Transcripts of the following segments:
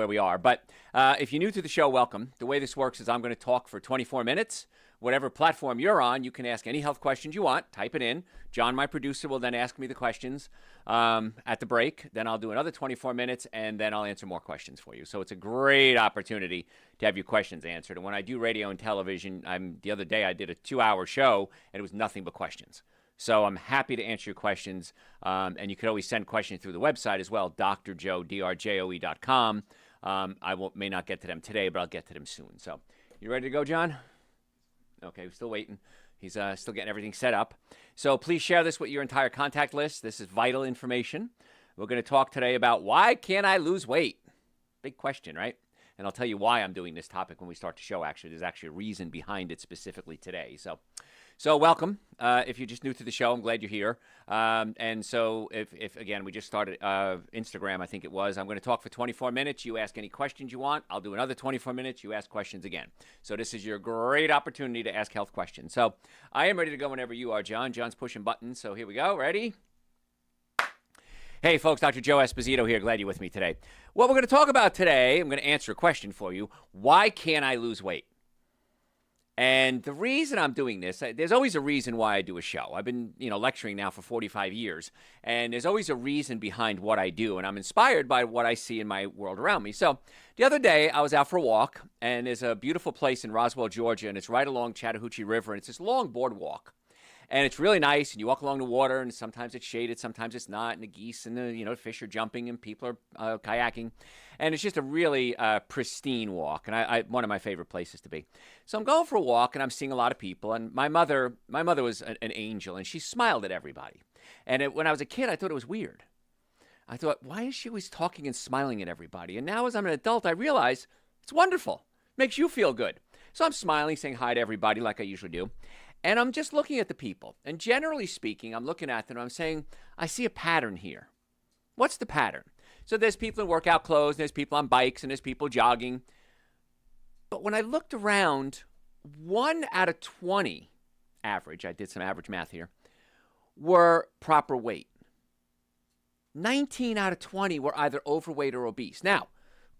where we are. But if you're new to the show, welcome. The way this works is I'm going to talk for 24 minutes. Whatever platform you're on, you can ask any health questions you want. Type it in. John, my producer, will then ask me the questions at the break. Then I'll do another 24 minutes, and then I'll answer more questions for you. So it's a great opportunity to have your questions answered. And when I do radio and television, the other day I did a 2-hour show, and it was nothing but questions. So I'm happy to answer your questions, and you can always send questions through the website as well, drjoe.com. May not get to them today, but I'll get to them soon. So you ready to go, John? Okay, we're still waiting. He's still getting everything set up. So please share this with your entire contact list. This is vital information. We're going to talk today about why can't I lose weight? Big question, right? And I'll tell you why I'm doing this topic when we start the show, actually. There's actually a reason behind it specifically today. So welcome. If you're just new to the show, I'm glad you're here. And so if again, we just started Instagram, I think it was. I'm going to talk for 24 minutes. You ask any questions you want. I'll do another 24 minutes. You ask questions again. So this is your great opportunity to ask health questions. So I am ready to go whenever you are, John. John's pushing buttons. So here we go. Ready? Hey, folks, Dr. Joe Esposito here. Glad you're with me today. What we're going to talk about today, I'm going to answer a question for you. Why can't I lose weight? And the reason I'm doing this, there's always a reason why I do a show. I've been, lecturing now for 45 years, and there's always a reason behind what I do, and I'm inspired by what I see in my world around me. So the other day, I was out for a walk, and there's a beautiful place in Roswell, Georgia, and it's right along Chattahoochee River, and it's this long boardwalk. And it's really nice, and you walk along the water, and sometimes it's shaded, sometimes it's not, and the geese and the fish are jumping, and people are kayaking. And it's just a really pristine walk, and one of my favorite places to be. So I'm going for a walk, and I'm seeing a lot of people, and my mother was an angel, and she smiled at everybody. And when I was a kid, I thought it was weird. I thought, why is she always talking and smiling at everybody? And now as I'm an adult, I realize it's wonderful. It makes you feel good. So I'm smiling, saying hi to everybody like I usually do. And I'm just looking at the people. And generally speaking, I'm looking at them and I'm saying, I see a pattern here. What's the pattern? So there's people in workout clothes, and there's people on bikes, and there's people jogging. But when I looked around, 1 out of 20 average, I did some average math here, were proper weight. 19 out of 20 were either overweight or obese. Now,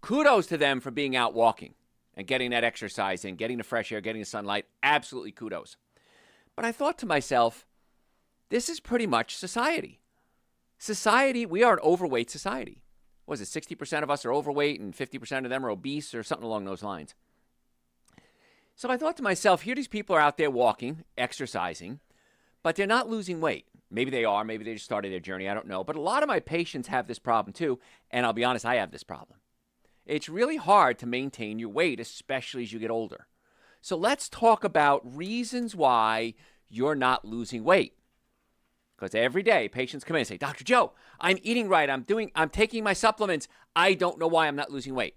kudos to them for being out walking and getting that exercise in, getting the fresh air, getting the sunlight. Absolutely kudos. But I thought to myself, this is pretty much society. We are an overweight society. What is it, 60% of us are overweight and 50% of them are obese or something along those lines. So I thought to myself, here these people are out there walking, exercising, but they're not losing weight. Maybe they are. Maybe they just started their journey. I don't know. But a lot of my patients have this problem too, and I'll be honest, I have this problem. It's really hard to maintain your weight, especially as you get older. So let's talk about reasons why you're not losing weight. Because every day patients come in and say, Dr. Joe, I'm eating right. I'm taking my supplements. I don't know why I'm not losing weight.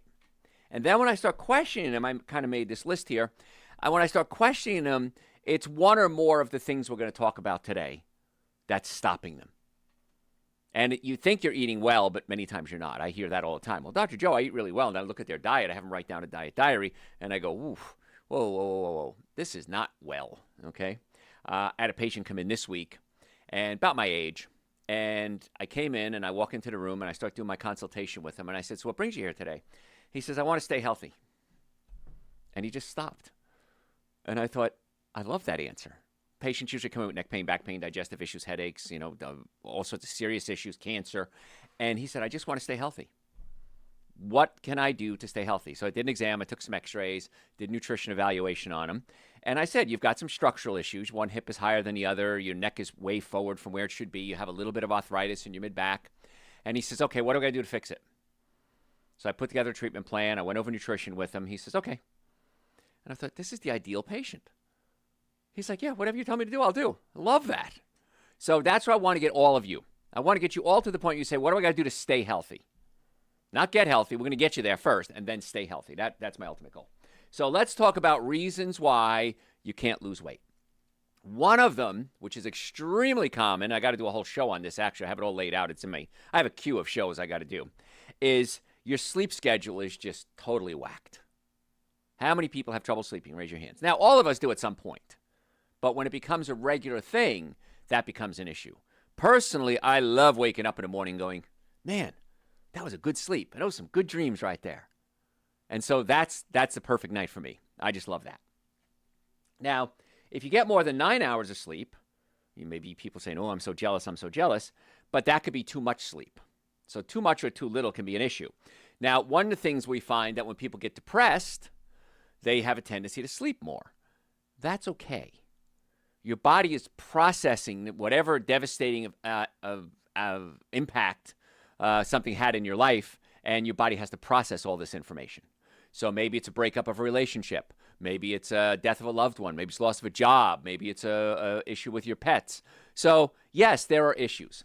And then when I start questioning them, I kind of made this list here. When I start questioning them, it's one or more of the things we're going to talk about today that's stopping them. And you think you're eating well, but many times you're not. I hear that all the time. Well, Dr. Joe, I eat really well. And I look at their diet. I have them write down a diet diary. And I go, oof. Whoa. This is not well, okay? I had a patient come in this week, and about my age, and I came in, and I walk into the room, and I start doing my consultation with him, and I said, so what brings you here today? He says, I want to stay healthy. And he just stopped. And I thought, I love that answer. Patients usually come in with neck pain, back pain, digestive issues, headaches, all sorts of serious issues, cancer. And he said, I just want to stay healthy. What can I do to stay healthy? So I did an exam. I took some x-rays, did nutrition evaluation on him. And I said, you've got some structural issues. One hip is higher than the other. Your neck is way forward from where it should be. You have a little bit of arthritis in your mid-back. And he says, okay, what do I got to do to fix it? So I put together a treatment plan. I went over nutrition with him. He says, okay. And I thought, this is the ideal patient. He's like, yeah, whatever you tell me to do, I'll do. I love that. So that's where I want to get all of you. I want to get you all to the point you say, what do I got to do to stay healthy? Not get healthy. We're going to get you there first and then stay healthy. That's my ultimate goal. So let's talk about reasons why you can't lose weight. One of them, which is extremely common, I got to do a whole show on this. Actually, I have it all laid out. It's in me. I have a queue of shows I got to do, is your sleep schedule is just totally whacked. How many people have trouble sleeping? Raise your hands. Now, all of us do at some point. But when it becomes a regular thing, that becomes an issue. Personally, I love waking up in the morning going, man, that was a good sleep. And those were some good dreams right there. And so that's the perfect night for me. I just love that. Now, if you get more than 9 hours of sleep, you may be people saying, oh, I'm so jealous, but that could be too much sleep. So too much or too little can be an issue. Now, one of the things we find that when people get depressed, they have a tendency to sleep more. That's okay. Your body is processing whatever devastating impact something had in your life, and your body has to process all this information. So maybe it's a breakup of a relationship. Maybe it's a death of a loved one. Maybe it's loss of a job. Maybe it's a issue with your pets. So yes, there are issues.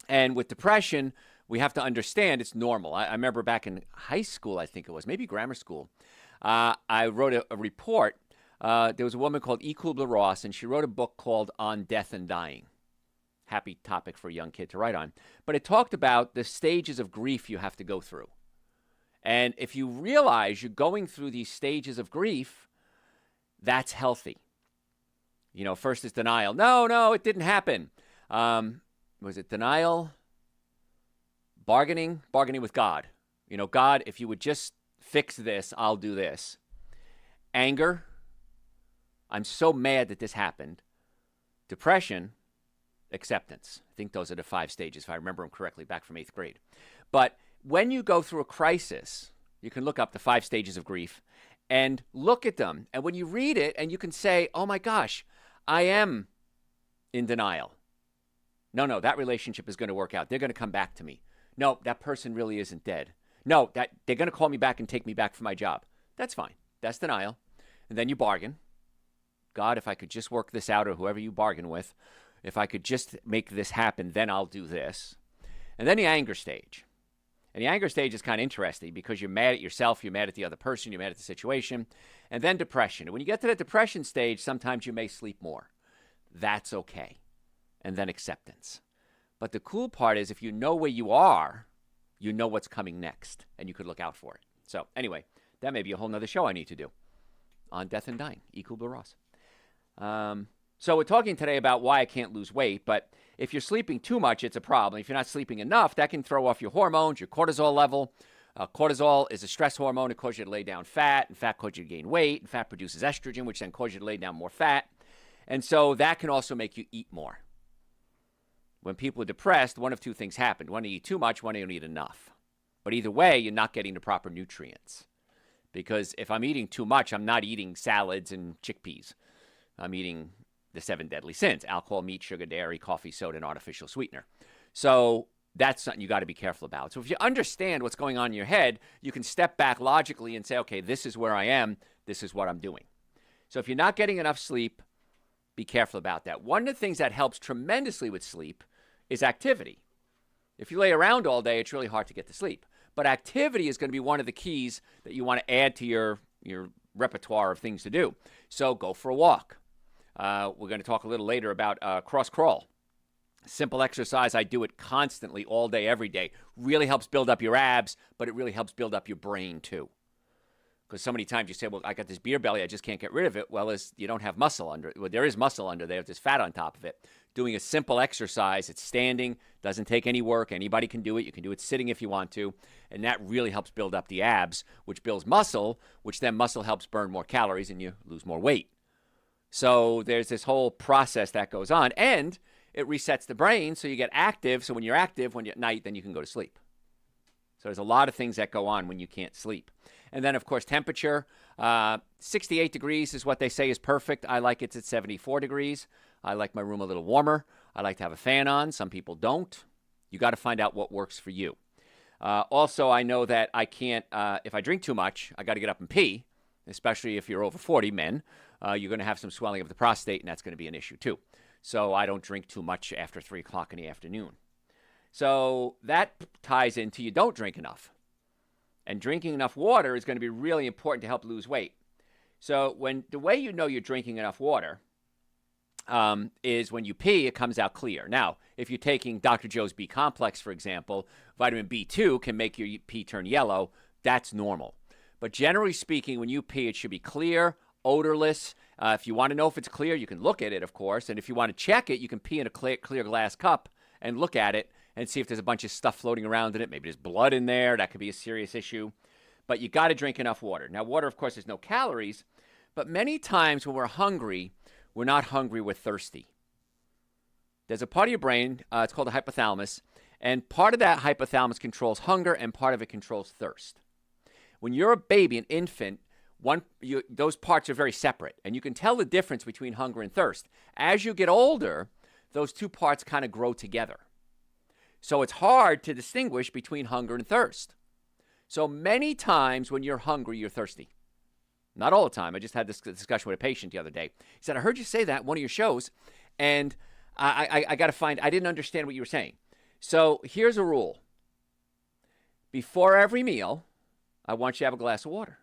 And with depression, we have to understand it's normal. I remember back in high school, I think it was, maybe grammar school, I wrote a report. There was a woman called E. Kubler-Ross, and she wrote a book called On Death and Dying. Happy topic for a young kid to write on. But it talked about the stages of grief you have to go through. And if you realize you're going through these stages of grief, that's healthy. You know, first is denial. No, it didn't happen. Was it denial? Bargaining with God. You know, God, if you would just fix this, I'll do this. Anger. I'm so mad that this happened. Depression. Acceptance. I think those are the 5 stages, if I remember them correctly, back from 8th grade. But when you go through a crisis, you can look up the 5 stages of grief and look at them. And when you read it, and you can say, oh my gosh, I am in denial. No, that relationship is going to work out. They're going to come back to me. No, that person really isn't dead. No, that they're going to call me back and take me back for my job. That's fine. That's denial. And then you bargain. God, if I could just work this out, or whoever you bargain with, if I could just make this happen, then I'll do this. And then the anger stage. And the anger stage is kind of interesting because you're mad at yourself, you're mad at the other person, you're mad at the situation. And then depression. And when you get to the depression stage, sometimes you may sleep more. That's okay. And then acceptance. But the cool part is if you know where you are, you know what's coming next, and you could look out for it. So anyway, that may be a whole nother show I need to do on death and dying. E. Kubler-Ross. So we're talking today about why I can't lose weight, but if you're sleeping too much, it's a problem. If you're not sleeping enough, that can throw off your hormones, your cortisol level. Cortisol is a stress hormone. It causes you to lay down fat, and fat causes you to gain weight, and fat produces estrogen, which then causes you to lay down more fat. And so that can also make you eat more. When people are depressed, one of 2 things happen. One, you eat too much, one, you don't eat enough. But either way, you're not getting the proper nutrients. Because if I'm eating too much, I'm not eating salads and chickpeas. I'm eating the 7 deadly sins: alcohol, meat, sugar, dairy, coffee, soda, and artificial sweetener. So that's something you got to be careful about. So if you understand what's going on in your head, you can step back logically and say, okay, this is where I am. This is what I'm doing. So if you're not getting enough sleep, be careful about that. One of the things that helps tremendously with sleep is activity. If you lay around all day, it's really hard to get to sleep. But activity is going to be one of the keys that you want to add to your repertoire of things to do. So go for a walk. We're going to talk a little later about cross crawl. Simple exercise. I do it constantly, all day, every day. Really helps build up your abs, but it really helps build up your brain too. Because so many times you say, well, I got this beer belly, I just can't get rid of it. Well, you don't have muscle under it. Well, there is muscle under there. There's fat on top of it. Doing a simple exercise, it's standing, doesn't take any work. Anybody can do it. You can do it sitting if you want to. And that really helps build up the abs, which builds muscle, which then muscle helps burn more calories and you lose more weight. So there's this whole process that goes on. And it resets the brain so you get active. So when you're active, when you're at night, then you can go to sleep. So there's a lot of things that go on when you can't sleep. And then, of course, temperature. 68 degrees is what they say is perfect. I like it at 74 degrees. I like my room a little warmer. I like to have a fan on. Some people don't. You got to find out what works for you. Also, I know that I can't, if I drink too much, I got to get up and pee, especially if you're over 40, men. You're going to have some swelling of the prostate, and that's going to be an issue too. So I don't drink too much after 3 o'clock in the afternoon. So that ties into you don't drink enough. And drinking enough water is going to be really important to help lose weight. So the way you know you're drinking enough water is when you pee, it comes out clear. Now, if you're taking Dr. Joe's B complex, for example, vitamin B2 can make your pee turn yellow. That's normal. But generally speaking, when you pee, it should be clear, odorless. If you want to know if it's clear, you can look at it, of course. And if you want to check it, you can pee in a clear glass cup and look at it and see if there's a bunch of stuff floating around in it. Maybe there's blood in there. That could be a serious issue. But you got to drink enough water. Now, water, of course, has no calories, but many times when we're hungry, we're not hungry, we're thirsty. There's a part of your brain, it's called the hypothalamus, and part of that hypothalamus controls hunger and part of it controls thirst. When you're a baby, an infant, those parts are very separate, and you can tell the difference between hunger and thirst. As you get older, those two parts kind of grow together. So it's hard to distinguish between hunger and thirst. So many times when you're hungry, you're thirsty. Not all the time. I just had this discussion with a patient the other day. He said, I heard you say that in one of your shows, and I got to find, I didn't understand what you were saying. So here's a rule. Before every meal, I want you to have a glass of water.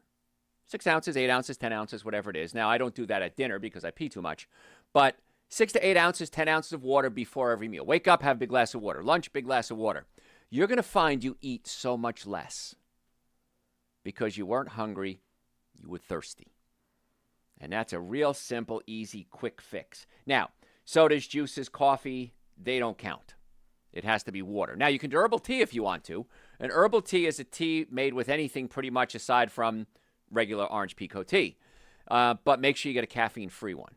6 ounces, 8 ounces, 10 ounces, whatever it is. Now, I don't do that at dinner because I pee too much. But 6 to 8 ounces, 10 ounces of water before every meal. Wake up, have a big glass of water. Lunch, big glass of water. You're going to find you eat so much less because you weren't hungry, you were thirsty. And that's a real simple, easy, quick fix. Now, sodas, juices, coffee, they don't count. It has to be water. Now, you can do herbal tea if you want to. An herbal tea is a tea made with anything pretty much aside from regular orange pekoe tea. But make sure you get a caffeine-free one.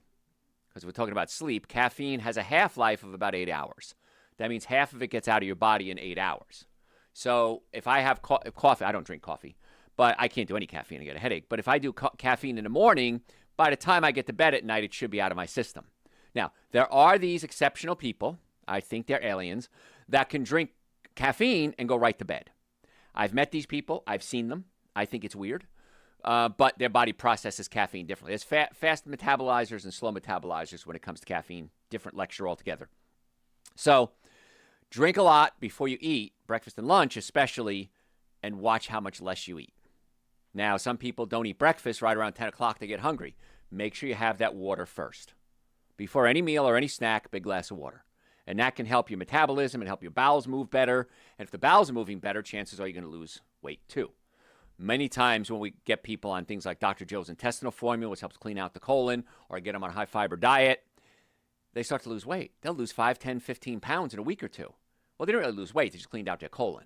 Because we're talking about sleep, caffeine has a half-life of about 8 hours. That means half of it gets out of your body in 8 hours. So if I have coffee, I don't drink coffee, but I can't do any caffeine. I get a headache. But if I do caffeine in the morning, by the time I get to bed at night, it should be out of my system. Now, there are these exceptional people, I think they're aliens, that can drink caffeine and go right to bed. I've met these people. I've seen them. I think it's weird. But their body processes caffeine differently. There's fast metabolizers and slow metabolizers when it comes to caffeine. Different lecture altogether. So drink a lot before you eat, breakfast and lunch especially, and watch how much less you eat. Now, some people don't eat breakfast right around 10 o'clock. They get hungry. Make sure you have that water first. Before any meal or any snack, big glass of water. And that can help your metabolism and help your bowels move better. And if the bowels are moving better, chances are you're going to lose weight too. Many times when we get people on things like Dr. Joe's intestinal formula, which helps clean out the colon, or get them on a high-fiber diet, they start to lose weight. They'll lose 5, 10, 15 pounds in a week or two. Well, they didn't really lose weight. They just cleaned out their colon.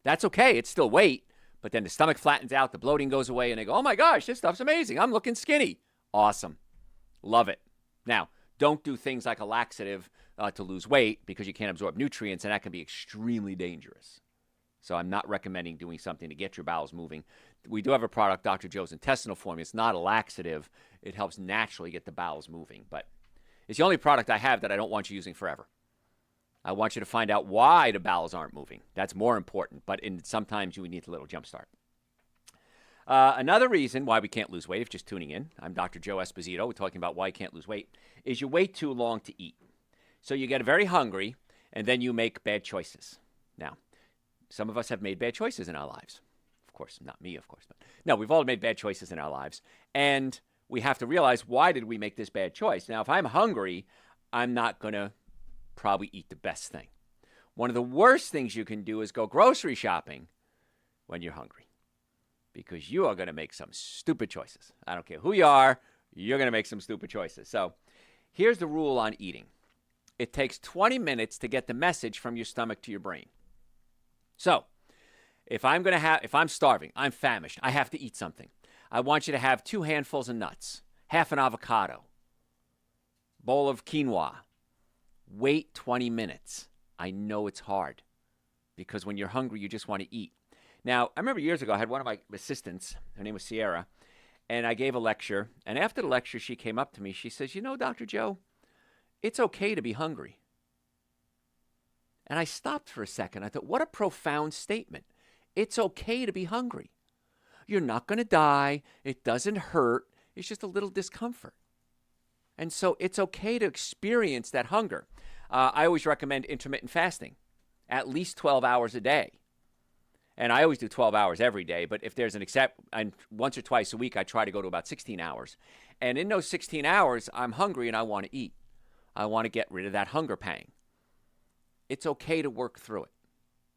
That's okay. It's still weight. But then the stomach flattens out, the bloating goes away, and they go, oh, my gosh, this stuff's amazing. I'm looking skinny. Awesome. Love it. Now, don't do things like a laxative to lose weight because you can't absorb nutrients, and that can be extremely dangerous. So I'm not recommending doing something to get your bowels moving. We do have a product, Dr. Joe's intestinal formula. It's not a laxative. It helps naturally get the bowels moving. But it's the only product I have that I don't want you using forever. I want you to find out why the bowels aren't moving. That's more important. But sometimes you need a little jump start. Another reason why we can't lose weight, if just tuning in, I'm Dr. Joe Esposito. We're talking about why you can't lose weight, is you wait too long to eat. So you get very hungry, and then you make bad choices. Now, some of us have made bad choices in our lives. Of course, not me, of course. But no, we've all made bad choices in our lives. And we have to realize, why did we make this bad choice? Now, if I'm hungry, I'm not going to probably eat the best thing. One of the worst things you can do is go grocery shopping when you're hungry, because you are going to make some stupid choices. I don't care who you are, you're going to make some stupid choices. So here's the rule on eating. It takes 20 minutes to get the message from your stomach to your brain. So if I'm starving, I'm famished, I have to eat something. I want you to have 2 handfuls of nuts, half an avocado, bowl of quinoa. Wait 20 minutes. I know it's hard because when you're hungry, you just want to eat. Now, I remember years ago, I had one of my assistants, her name was Sierra, and I gave a lecture. And after the lecture, she came up to me. She says, you know, Dr. Joe, it's okay to be hungry. And I stopped for a second. I thought, what a profound statement. It's okay to be hungry. You're not going to die. It doesn't hurt. It's just a little discomfort. And so it's okay to experience that hunger. I always recommend intermittent fasting, at least 12 hours a day. And I always do 12 hours every day, but if there's an and once or twice a week, I try to go to about 16 hours. And in those 16 hours, I'm hungry and I want to eat. I want to get rid of that hunger pang. It's okay to work through it.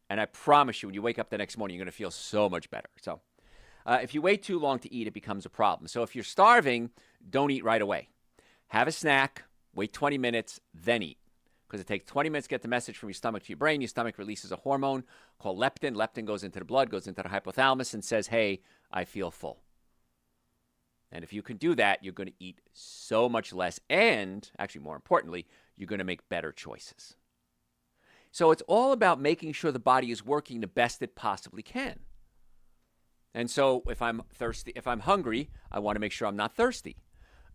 And I promise you, when you wake up the next morning, you're going to feel so much better. So if you wait too long to eat, it becomes a problem. So if you're starving, don't eat right away. Have a snack, wait 20 minutes, then eat. Because it takes 20 minutes to get the message from your stomach to your brain. Your stomach releases a hormone called leptin. Leptin goes into the blood, goes into the hypothalamus, and says, hey, I feel full. And if you can do that, you're going to eat so much less. And actually, more importantly, you're going to make better choices. So it's all about making sure the body is working the best it possibly can. And so if I'm thirsty, if I'm hungry, I want to make sure I'm not thirsty.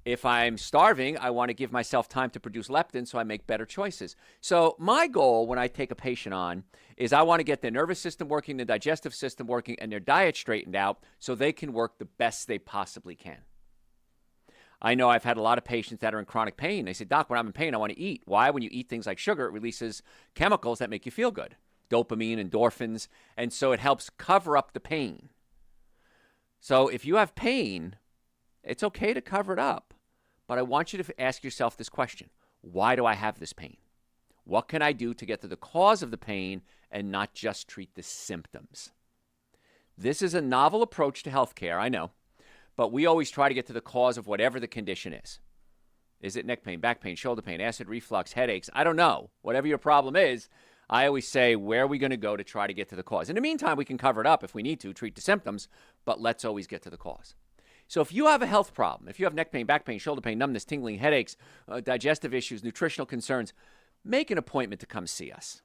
If I'm starving, I want to give myself time to produce leptin so I make better choices. So my goal when I take a patient on is I want to get their nervous system working, the digestive system working, and their diet straightened out so they can work the best they possibly can. I know I've had a lot of patients that are in chronic pain. They say, Doc, when I'm in pain, I want to eat. Why? When you eat things like sugar, it releases chemicals that make you feel good, dopamine, endorphins, and so it helps cover up the pain. So if you have pain, it's okay to cover it up, but I want you to ask yourself this question. Why do I have this pain? What can I do to get to the cause of the pain and not just treat the symptoms? This is a novel approach to healthcare, I know, but we always try to get to the cause of whatever the condition is. Is it neck pain, back pain, shoulder pain, acid reflux, headaches? I don't know. Whatever your problem is, I always say, where are we going to go to try to get to the cause? In the meantime, we can cover it up if we need to, treat the symptoms, but let's always get to the cause. So if you have a health problem, if you have neck pain, back pain, shoulder pain, numbness, tingling, headaches, digestive issues, nutritional concerns, make an appointment to come see us.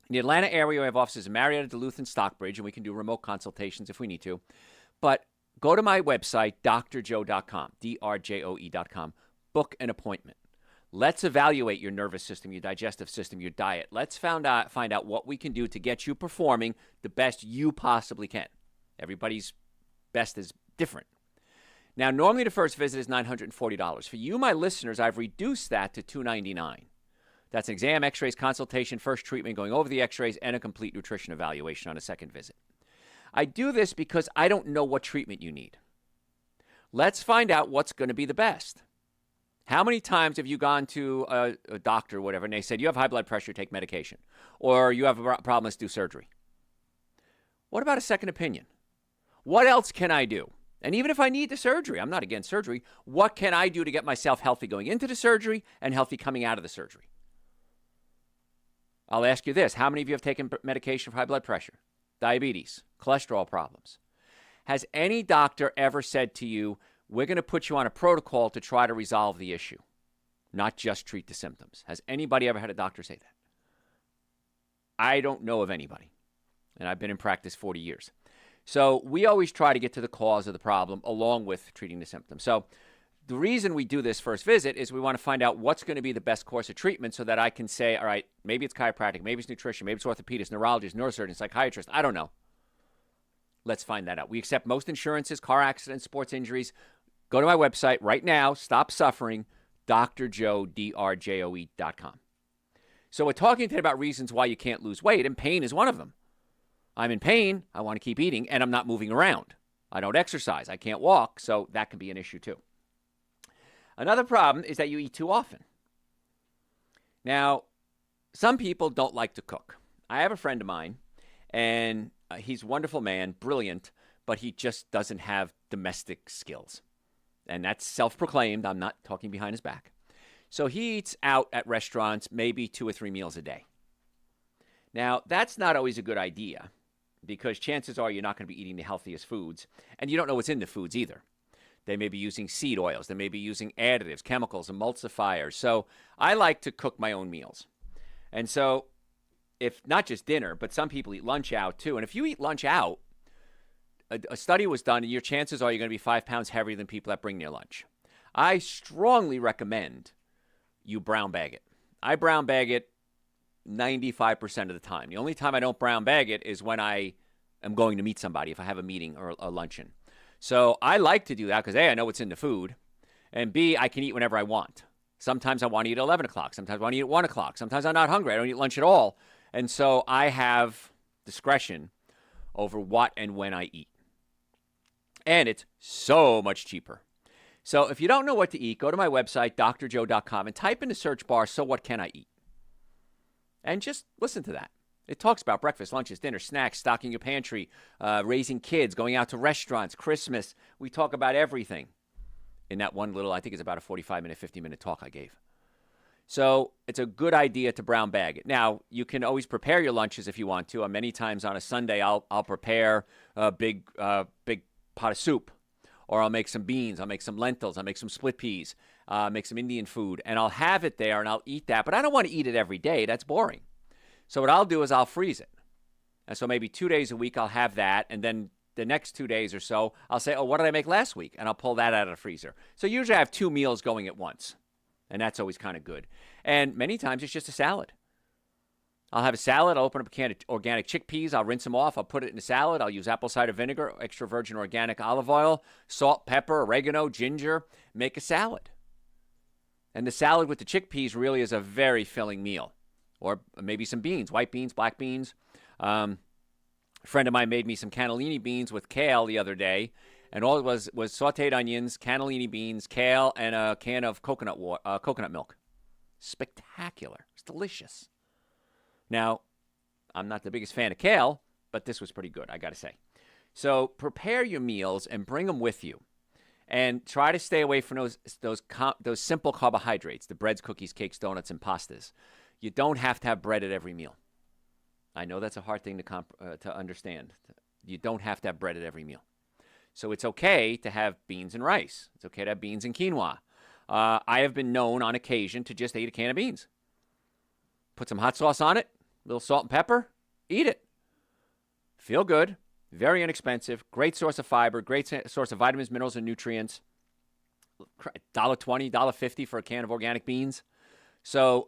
In the Atlanta area, we have offices in Marietta, Duluth, and Stockbridge, and we can do remote consultations if we need to. But go to my website, drjoe.com, drjoe.com, book an appointment. Let's evaluate your nervous system, your digestive system, your diet. Let's find out what we can do to get you performing the best you possibly can. Everybody's best is different. Now, normally the first visit is $940. For you, my listeners, I've reduced that to $299. That's an exam, x-rays, consultation, first treatment, going over the x-rays, and a complete nutrition evaluation on a second visit. I do this because I don't know what treatment you need. Let's find out what's going to be the best. How many times have you gone to a doctor or whatever, and they said, you have high blood pressure, take medication, or you have a problem, let's do surgery? What about a second opinion? What else can I do? And even if I need the surgery, I'm not against surgery, what can I do to get myself healthy going into the surgery and healthy coming out of the surgery? I'll ask you this. How many of you have taken medication for high blood pressure, diabetes, cholesterol problems? Has any doctor ever said to you, we're going to put you on a protocol to try to resolve the issue, not just treat the symptoms? Has anybody ever had a doctor say that? I don't know of anybody, and I've been in practice 40 years. So we always try to get to the cause of the problem along with treating the symptoms. So the reason we do this first visit is we want to find out what's going to be the best course of treatment so that I can say, all right, maybe it's chiropractic, maybe it's nutrition, maybe it's orthopedist, neurologist, neurosurgeon, psychiatrist. I don't know. Let's find that out. We accept most insurances, car accidents, sports injuries. Go to my website right now, stop suffering, drjoe, drjoe.com. So we're talking today about reasons why you can't lose weight, and pain is one of them. I'm in pain, I want to keep eating, and I'm not moving around. I don't exercise, I can't walk, so that can be an issue too. Another problem is that you eat too often. Now, some people don't like to cook. I have a friend of mine, and he's a wonderful man, brilliant, but he just doesn't have domestic skills. And that's self-proclaimed. I'm not talking behind his back. So he eats out at restaurants maybe 2 or 3 meals a day. Now, that's not always a good idea because chances are you're not going to be eating the healthiest foods, and you don't know what's in the foods either. They may be using seed oils. They may be using additives, chemicals, emulsifiers. So I like to cook my own meals. And so if not just dinner, but some people eat lunch out too. And if you eat lunch out, a study was done, and your chances are you're going to be 5 pounds heavier than people that bring their lunch. I strongly recommend you brown bag it. I brown bag it 95% of the time. The only time I don't brown bag it is when I am going to meet somebody, if I have a meeting or a luncheon. So I like to do that because A, I know what's in the food, and B, I can eat whenever I want. Sometimes I want to eat at 11 o'clock. Sometimes I want to eat at 1 o'clock. Sometimes I'm not hungry. I don't eat lunch at all. And so I have discretion over what and when I eat. And it's so much cheaper. So if you don't know what to eat, go to my website, drjoe.com, and type in the search bar, so what can I eat? And just listen to that. It talks about breakfast, lunches, dinner, snacks, stocking your pantry, raising kids, going out to restaurants, Christmas. We talk about everything in that one little, I think it's about a 45-minute, 50-minute talk I gave. So it's a good idea to brown bag it. Now, you can always prepare your lunches if you want to. Many times on a Sunday, I'll prepare a big pot of soup, or I'll make some beans, I'll make some lentils, I'll make some split peas, make some Indian food, and I'll have it there and I'll eat that. But I don't want to eat it every day. That's boring. So what I'll do is I'll freeze it. And so maybe 2 days a week I'll have that, and then the next 2 days or so, I'll say, oh, what did I make last week? And I'll pull that out of the freezer. So usually I have 2 meals going at once, and that's always kind of good. And many times it's just a salad. I'll have a salad. I'll open up a can of organic chickpeas. I'll rinse them off. I'll put it in a salad. I'll use apple cider vinegar, extra virgin organic olive oil, salt, pepper, oregano, ginger. Make a salad. And the salad with the chickpeas really is a very filling meal. Or maybe some beans, white beans, black beans. A friend of mine made me some cannellini beans with kale the other day. And all it was sauteed onions, cannellini beans, kale, and a can of coconut milk. Spectacular. It's delicious. Now, I'm not the biggest fan of kale, but this was pretty good, I got to say. So prepare your meals and bring them with you. And try to stay away from those simple carbohydrates, the breads, cookies, cakes, donuts, and pastas. You don't have to have bread at every meal. I know that's a hard thing to understand. You don't have to have bread at every meal. So it's okay to have beans and rice. It's okay to have beans and quinoa. I have been known on occasion to just eat a can of beans. Put some hot sauce on it, a little salt and pepper, eat it. Feel good, very inexpensive, great source of fiber, great source of vitamins, minerals, and nutrients. $1.20, $1.50 for a can of organic beans. So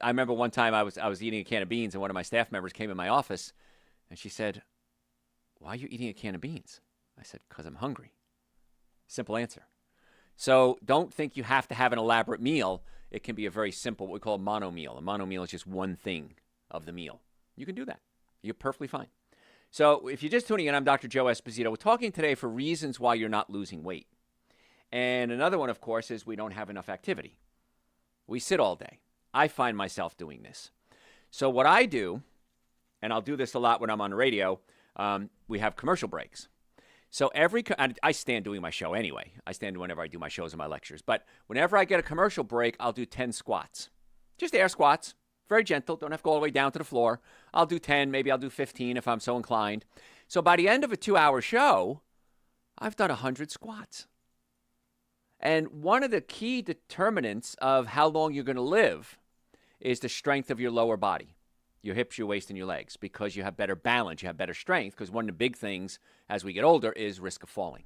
I remember one time I was eating a can of beans, and one of my staff members came in my office, and she said, "Why are you eating a can of beans?" I said, "Because I'm hungry." Simple answer. So don't think you have to have an elaborate meal. It can be a very simple, what we call a mono meal. A mono meal is just one thing of the meal. You can do that. You're perfectly fine. So if you're just tuning in, I'm Dr. Joe Esposito. We're talking today for reasons why you're not losing weight. And another one, of course, is we don't have enough activity. We sit all day. I find myself doing this. So what I do, and I'll do this a lot when I'm on the radio, we have commercial breaks. So I stand doing my show anyway. I stand whenever I do my shows and my lectures. But whenever I get a commercial break, I'll do 10 squats. Just air squats. Very gentle. Don't have to go all the way down to the floor. I'll do 10. Maybe I'll do 15 if I'm so inclined. So by the end of a 2-hour show, I've done 100 squats. And one of the key determinants of how long you're going to live is the strength of your lower body. Your hips, your waist, and your legs, because you have better balance, you have better strength, because one of the big things as we get older is risk of falling.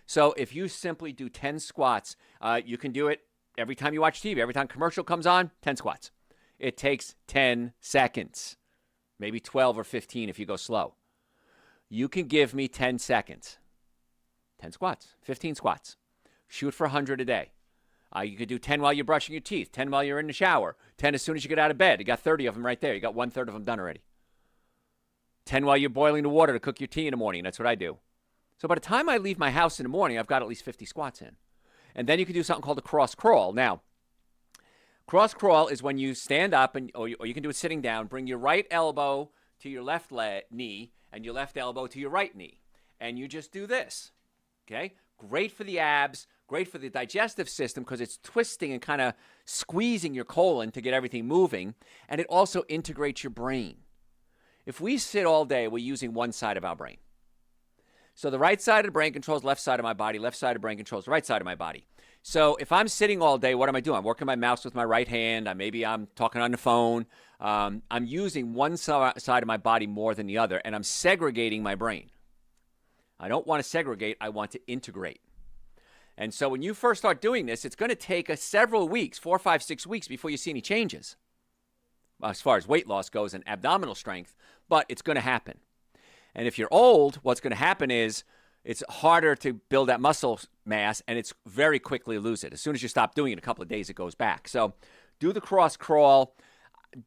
So if you simply do 10 squats, you can do it every time you watch TV. Every time commercial comes on, 10 squats. It takes 10 seconds, maybe 12 or 15 if you go slow. You can give me 10 seconds. 10 squats, 15 squats. Shoot for 100 a day. You could do 10 while you're brushing your teeth, 10 while you're in the shower, 10 as soon as you get out of bed. You got 30 of them right there. You got 1/3 of them done already. 10 while you're boiling the water to cook your tea in the morning. That's what I do. So by the time I leave my house in the morning, I've got at least 50 squats in. And then you can do something called a cross crawl. Now, cross crawl is when you stand up, or you can do it sitting down, bring your right elbow to your left knee and your left elbow to your right knee. And you just do this. Okay? Great for the abs. Great for the digestive system because it's twisting and kind of squeezing your colon to get everything moving. And it also integrates your brain. If we sit all day, we're using one side of our brain. So the right side of the brain controls the left side of my body. Left side of the brain controls the right side of my body. So if I'm sitting all day, what am I doing? I'm working my mouse with my right hand. Maybe I'm talking on the phone. I'm using one side of my body more than the other, and I'm segregating my brain. I don't want to segregate. I want to integrate. And so when you first start doing this, it's going to take us several weeks, 4, 5, 6 weeks before you see any changes as far as weight loss goes and abdominal strength, but it's going to happen. And if you're old, what's going to happen is it's harder to build that muscle mass, and it's very quickly lose it. As soon as you stop doing it, a couple of days, it goes back. So do the cross crawl,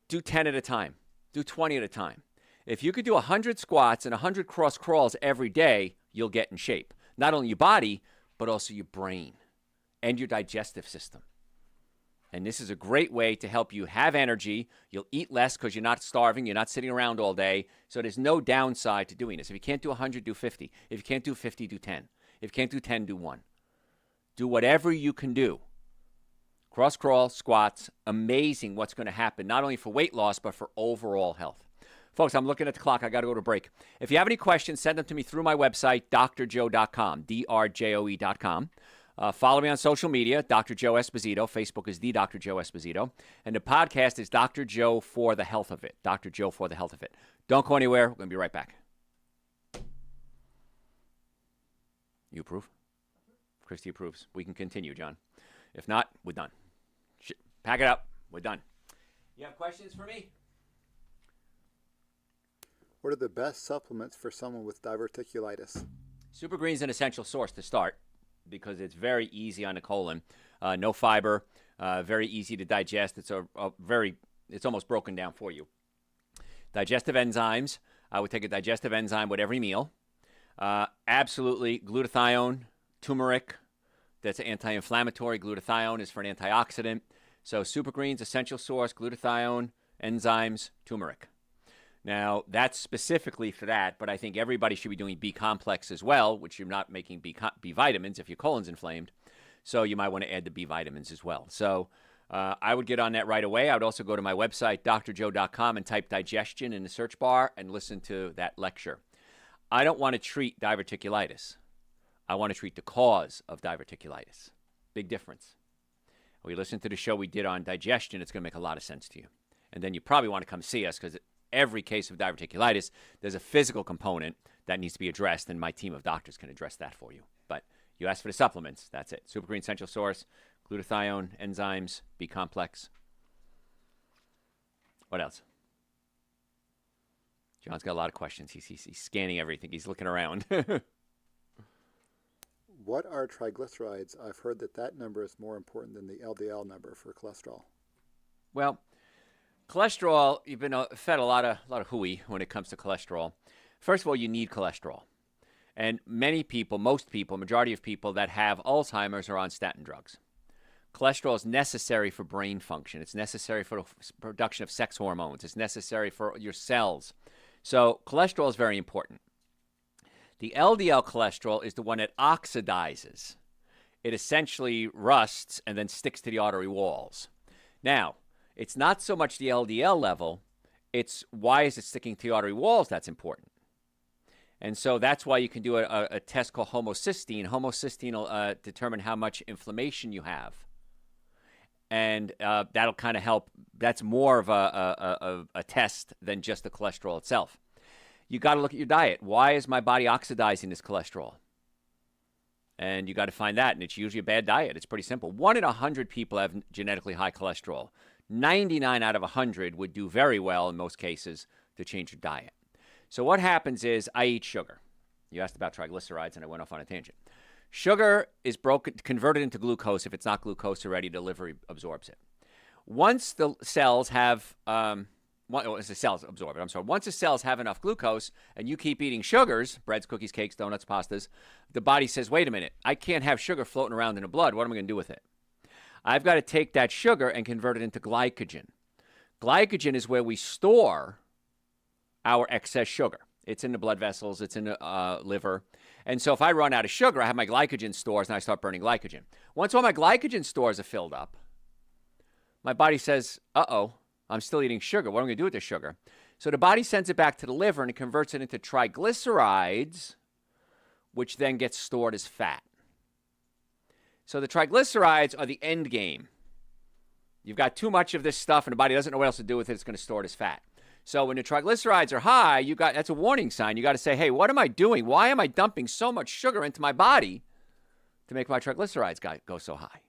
do 10 at a time, do 20 at a time. If you could do 100 squats and 100 cross crawls every day, you'll get in shape. Not only your body, but also your brain and your digestive system. And this is a great way to help you have energy. You'll eat less because you're not starving. You're not sitting around all day. So there's no downside to doing this. If you can't do 100, do 50. If you can't do 50, do 10. If you can't do 10, do 1. Do whatever you can do. Cross crawl, squats, amazing what's going to happen, not only for weight loss, but for overall health. Folks, I'm looking at the clock. I got to go to break. If you have any questions, send them to me through my website, drjoe.com, drjoe.com. Follow me on social media, Dr. Joe Esposito. Facebook is the Dr. Joe Esposito. And the podcast is Dr. Joe for the Health of It. Dr. Joe for the Health of It. Don't go anywhere. We're going to be right back. You approve? Christy approves. We can continue, John. If not, we're done. Pack it up. We're done. You have questions for me? What are the best supplements for someone with diverticulitis? Super Green's an essential source to start because it's very easy on the colon. No fiber, very easy to digest. It's it's almost broken down for you. Digestive enzymes. I would take a digestive enzyme with every meal. Absolutely, glutathione, turmeric. That's an anti-inflammatory. Glutathione is for an antioxidant. So Super Green's essential source, glutathione, enzymes, turmeric. Now, that's specifically for that, but I think everybody should be doing B-complex as well, which you're not making B vitamins if your colon's inflamed. So you might want to add the B vitamins as well. So I would get on that right away. I would also go to my website, drjoe.com, and type digestion in the search bar and listen to that lecture. I don't want to treat diverticulitis. I want to treat the cause of diverticulitis. Big difference. When you listen to the show we did on digestion, it's going to make a lot of sense to you. And then you probably want to come see us because every case of diverticulitis, there's a physical component that needs to be addressed, and my team of doctors can address that for you. But you ask for the supplements, that's it. Super Green Essential Source, glutathione, enzymes, B-complex. What else? John's got a lot of questions. He's scanning everything. He's looking around. What are triglycerides? I've heard that number is more important than the LDL number for cholesterol. Well, cholesterol, you've been fed a lot of hooey when it comes to cholesterol. First of all, you need cholesterol. And many people, most people, majority of people that have Alzheimer's are on statin drugs. Cholesterol is necessary for brain function. It's necessary for the production of sex hormones. It's necessary for your cells. So cholesterol is very important. The LDL cholesterol is the one that oxidizes. It essentially rusts and then sticks to the artery walls. Now, it's not so much the LDL level, it's why is it sticking to the artery walls that's important. And so that's why you can do a test called homocysteine. Homocysteine will determine how much inflammation you have. And that'll kind of help. That's more of a test than just the cholesterol itself. You got to look at your diet. Why is my body oxidizing this cholesterol? And you got to find that, and it's usually a bad diet. It's pretty simple. 1 in 100 people have genetically high cholesterol. 99 out of 100 would do very well in most cases to change your diet. So what happens is I eat sugar. You asked about triglycerides, and I went off on a tangent. Sugar is converted into glucose. If it's not glucose already, the liver absorbs it. Once the cells have once the cells have enough glucose and you keep eating sugars, breads, cookies, cakes, donuts, pastas, the body says, wait a minute, I can't have sugar floating around in the blood. What am I going to do with it? I've got to take that sugar and convert it into glycogen. Glycogen is where we store our excess sugar. It's in the blood vessels. It's in the liver. And so if I run out of sugar, I have my glycogen stores and I start burning glycogen. Once all my glycogen stores are filled up, my body says, uh-oh, I'm still eating sugar. What am I going to do with this sugar? So the body sends it back to the liver and it converts it into triglycerides, which then gets stored as fat. So the triglycerides are the end game. You've got too much of this stuff and the body doesn't know what else to do with it. It's going to store it as fat. So when the triglycerides are high, that's a warning sign. You got to say, hey, what am I doing? Why am I dumping so much sugar into my body to make my triglycerides go so high?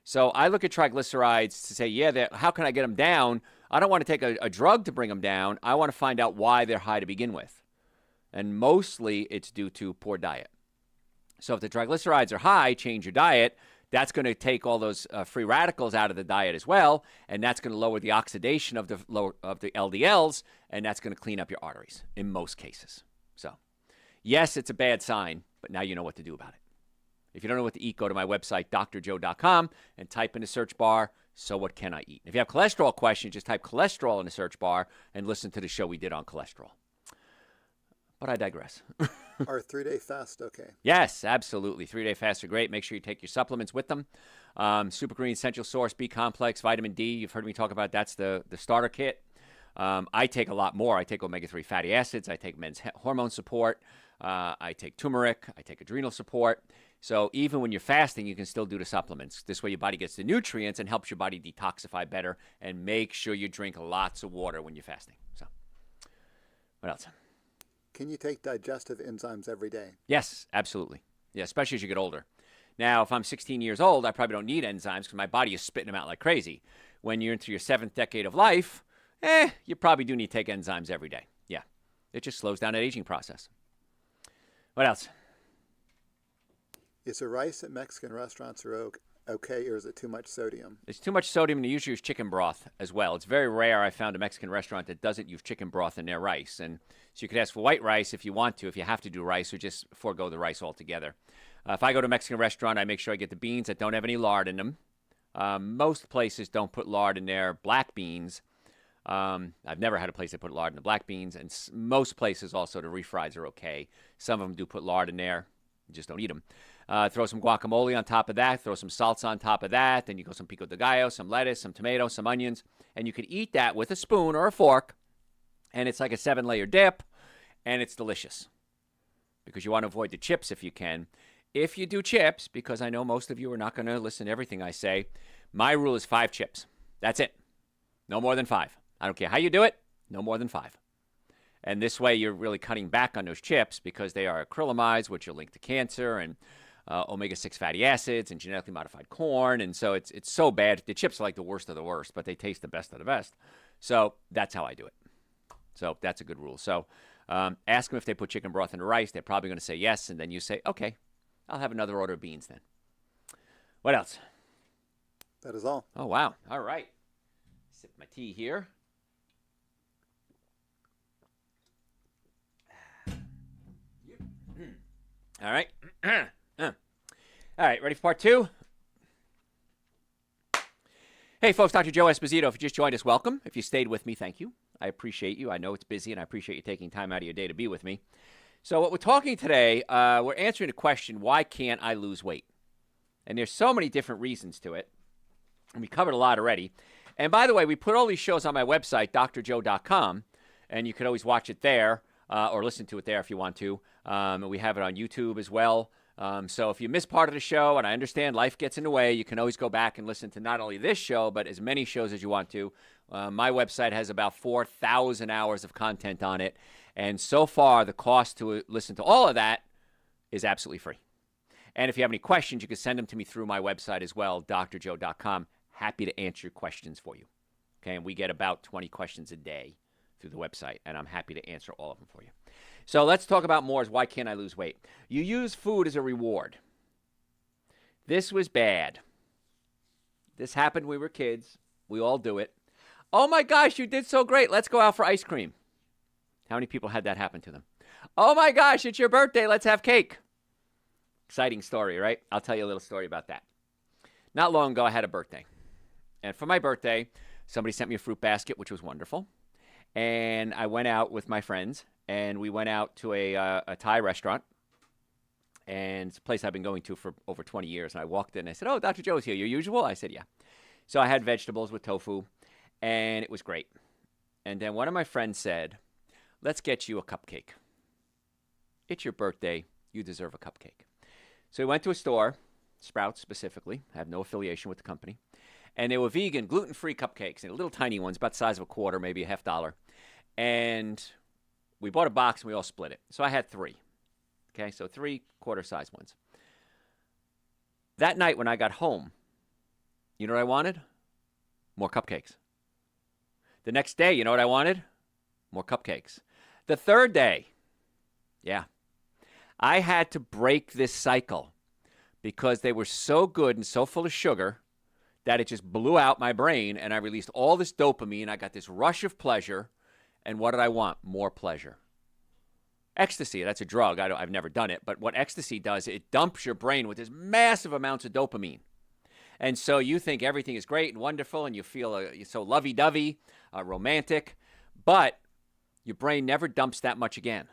So I look at triglycerides to say, how can I get them down? I don't want to take a drug to bring them down. I want to find out why they're high to begin with. And mostly it's due to poor diet. So if the triglycerides are high, change your diet. That's going to take all those free radicals out of the diet as well, and that's going to lower the oxidation of the LDLs, and that's going to clean up your arteries in most cases. So, yes, it's a bad sign, but now you know what to do about it. If you don't know what to eat, go to my website, drjoe.com, and type in the search bar, so what can I eat? If you have cholesterol questions, just type cholesterol in the search bar and listen to the show we did on cholesterol. But I digress. Are 3-day fasts okay? Yes, absolutely. 3-day fasts are great. Make sure you take your supplements with them. Super Green Essential Source, B-complex, vitamin D. You've heard me talk about that's the starter kit. I take a lot more. I take omega-3 fatty acids. I take men's hormone support. I take turmeric. I take adrenal support. So even when you're fasting, you can still do the supplements. This way your body gets the nutrients and helps your body detoxify better. And make sure you drink lots of water when you're fasting. So what else? Can you take digestive enzymes every day? Yes, absolutely. Yeah, especially as you get older. Now, if I'm 16 years old, I probably don't need enzymes because my body is spitting them out like crazy. When you're into your 7th decade of life, you probably do need to take enzymes every day. Yeah, it just slows down that aging process. What else? Is the rice at Mexican restaurants okay, or is it too much sodium? There's too much sodium, and they usually use chicken broth as well. It's very rare I found a Mexican restaurant that doesn't use chicken broth in their rice. And so you could ask for white rice if you want to, if you have to do rice, or just forego the rice altogether. If I go to a Mexican restaurant, I make sure I get the beans that don't have any lard in them. Most places don't put lard in their black beans. I've never had a place that put lard in the black beans, and most places also, the refries are okay. Some of them do put lard in there. You just don't eat them. Throw some guacamole on top of that. Throw some salsa on top of that. Then you go some pico de gallo, some lettuce, some tomato, some onions. And you could eat that with a spoon or a fork. And it's like a 7-layer dip. And it's delicious. Because you want to avoid the chips if you can. If you do chips, because I know most of you are not going to listen to everything I say, my rule is 5 chips. That's it. No more than 5. I don't care how you do it. No more than 5. And this way you're really cutting back on those chips because they are acrylamides, which are linked to cancer, and omega-6 fatty acids and genetically modified corn. And so it's so bad. The chips are like the worst of the worst, but they taste the best of the best. So that's how I do it. So that's a good rule. So ask them if they put chicken broth in the rice. They're probably going to say yes. And then you say, okay, I'll have another order of beans then. What else? That is all. Oh, wow. All right. Sip my tea here. All right. All right, ready for part 2? Hey, folks, Dr. Joe Esposito. If you just joined us, welcome. If you stayed with me, thank you. I appreciate you. I know it's busy, and I appreciate you taking time out of your day to be with me. So what we're talking today, we're answering the question, why can't I lose weight? And there's so many different reasons to it. And we covered a lot already. And by the way, we put all these shows on my website, drjoe.com, and you can always watch it there or listen to it there if you want to. And we have it on YouTube as well. So if you miss part of the show, and I understand life gets in the way, you can always go back and listen to not only this show, but as many shows as you want to. My website has about 4,000 hours of content on it. And so far, the cost to listen to all of that is absolutely free. And if you have any questions, you can send them to me through my website as well, drjoe.com. Happy to answer questions for you. Okay, and we get about 20 questions a day through the website, and I'm happy to answer all of them for you. So let's talk about more is why can't I lose weight? You use food as a reward. This was bad. This happened when we were kids. We all do it. Oh my gosh, you did so great. Let's go out for ice cream. How many people had that happen to them? Oh my gosh, it's your birthday. Let's have cake. Exciting story, right? I'll tell you a little story about that. Not long ago, I had a birthday. And for my birthday, somebody sent me a fruit basket, which was wonderful. And I went out with my friends, and we went out to a Thai restaurant. And it's a place I've been going to for over 20 years. And I walked in, and I said, oh, Dr. Joe's here. Your usual? I said, yeah. So I had vegetables with tofu, and it was great. And then one of my friends said, let's get you a cupcake. It's your birthday. You deserve a cupcake. So we went to a store, Sprouts specifically. I have no affiliation with the company. And they were vegan, gluten-free cupcakes, and little tiny ones, about the size of a quarter, maybe a $0.50. And we bought a box, and we all split it. So I had 3. Okay, so 3 quarter-size ones. That night when I got home, you know what I wanted? More cupcakes. The next day, you know what I wanted? More cupcakes. The third day, yeah, I had to break this cycle because they were so good and so full of sugar that it just blew out my brain, and I released all this dopamine. I got this rush of pleasure, and what did I want? More pleasure. Ecstasy, that's a drug. I've never done it, but what ecstasy does, it dumps your brain with this massive amounts of dopamine. And so you think everything is great and wonderful, and you feel you're so lovey-dovey, romantic, but your brain never dumps that much again.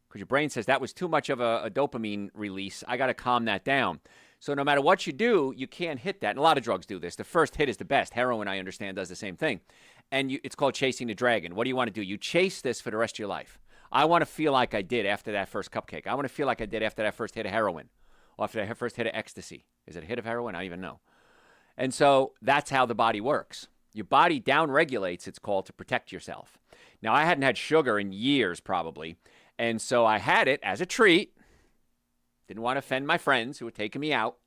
Because your brain says that was too much of a dopamine release. I got to calm that down. So no matter what you do, you can't hit that. And a lot of drugs do this. The first hit is the best. Heroin, I understand, does the same thing. and it's called chasing the dragon. What do you want to do? You chase this for the rest of your life. I want to feel like I did after that first cupcake. I want to feel like I did after that first hit of heroin, or after that first hit of ecstasy. Is it a hit of heroin? I don't even know. And so that's how the body works. Your body down-regulates, it's called, to protect yourself. Now, I hadn't had sugar in years, probably, and so I had it as a treat. Didn't want to offend my friends who were taking me out.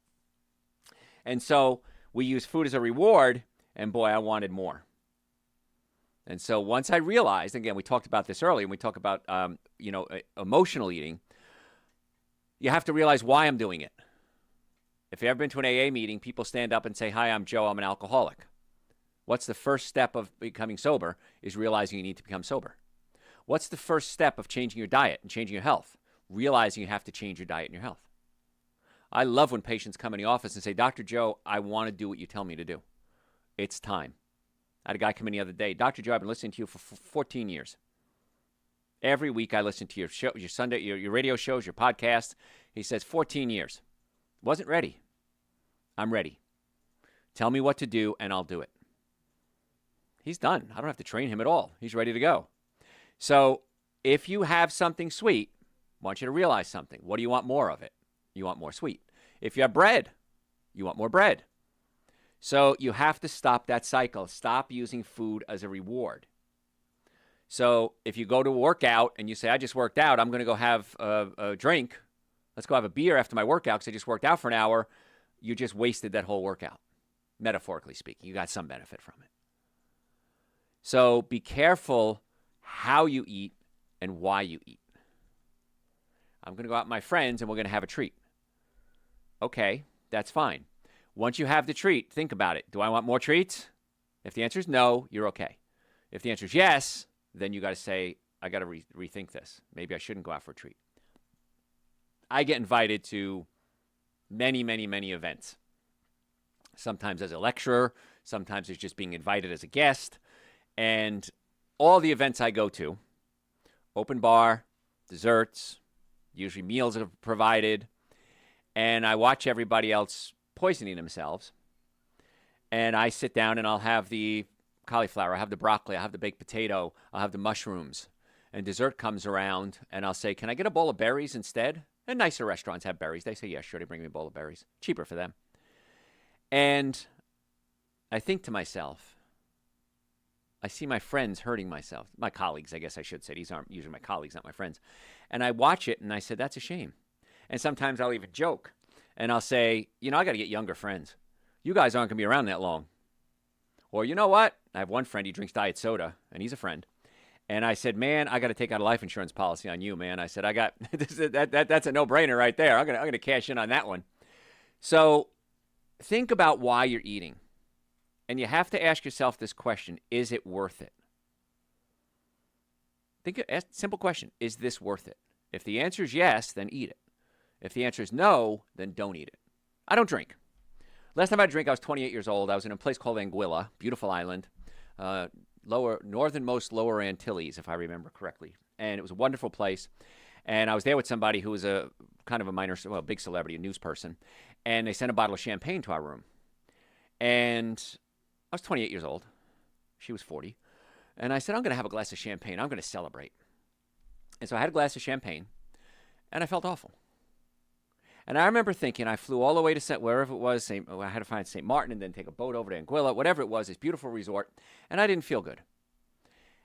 And so we used food as a reward, and boy, I wanted more. And so once I realized, again, we talked about this earlier, and we talk about, emotional eating, you have to realize why I'm doing it. If you've ever been to an AA meeting, people stand up and say, "Hi, I'm Joe, I'm an alcoholic." What's the first step of becoming sober is realizing you need to become sober. What's the first step of changing your diet and changing your health? Realizing you have to change your diet and your health. I love when patients come in the office and say, "Dr. Joe, I want to do what you tell me to do. It's time." I had a guy come in the other day. "Dr. Joe, I've been listening to you for 14 years. Every week I listen to your show, your Sunday, your radio shows, your podcast." He says, 14 years. Wasn't ready. I'm ready. Tell me what to do and I'll do it. He's done. I don't have to train him at all. He's ready to go. So if you have something sweet, I want you to realize something. What do you want more of it? You want more sweet. If you have bread, you want more bread. So you have to stop that cycle. Stop using food as a reward. So if you go to work out and you say, "I just worked out, I'm going to go have a drink. Let's go have a beer after my workout because I just worked out for an hour," you just wasted that whole workout. Metaphorically speaking, you got some benefit from it. So be careful how you eat and why you eat. I'm going to go out with my friends and we're going to have a treat. Okay, that's fine. Once you have the treat, think about it. Do I want more treats? If the answer is no, you're okay. If the answer is yes, then you got to say, "I got to rethink this. Maybe I shouldn't go out for a treat." I get invited to many, many, many events. Sometimes as a lecturer, sometimes it's just being invited as a guest. And all the events I go to, open bar, desserts, usually meals are provided, and I watch everybody else poisoning themselves. And I sit down and I'll have the cauliflower, I'll have the broccoli, I'll have the baked potato, I'll have the mushrooms. And dessert comes around and I'll say, "Can I get a bowl of berries instead?" And nicer restaurants have berries. They say, "Yeah, sure," they bring me a bowl of berries. Cheaper for them. And I think to myself, I see my friends hurting myself. My colleagues, I guess I should say. These aren't usually my colleagues, not my friends. And I watch it and I said, that's a shame. And sometimes I'll even joke. And I'll say, I got to get younger friends. You guys aren't going to be around that long. Or you know what? I have one friend, he drinks diet soda, and he's a friend. And I said, "Man, I got to take out a life insurance policy on you, man." I said, "I got that's a no-brainer right there. I'm gonna cash in on that one." So think about why you're eating. And you have to ask yourself this question: is it worth it? Ask the simple question: is this worth it? If the answer is yes, then eat it. If the answer is no, then don't eat it. I don't drink. Last time I drank, I was 28 years old. I was in a place called Anguilla, beautiful island, northernmost Lower Antilles, if I remember correctly. And it was a wonderful place. And I was there with somebody who was a kind of a big celebrity, a news person. And they sent a bottle of champagne to our room. And I was 28 years old. She was 40. And I said, "I'm going to have a glass of champagne. I'm going to celebrate." And so I had a glass of champagne, and I felt awful. And I remember thinking, I flew all the way to wherever it was. I had to find St. Martin and then take a boat over to Anguilla, whatever it was, this beautiful resort. And I didn't feel good.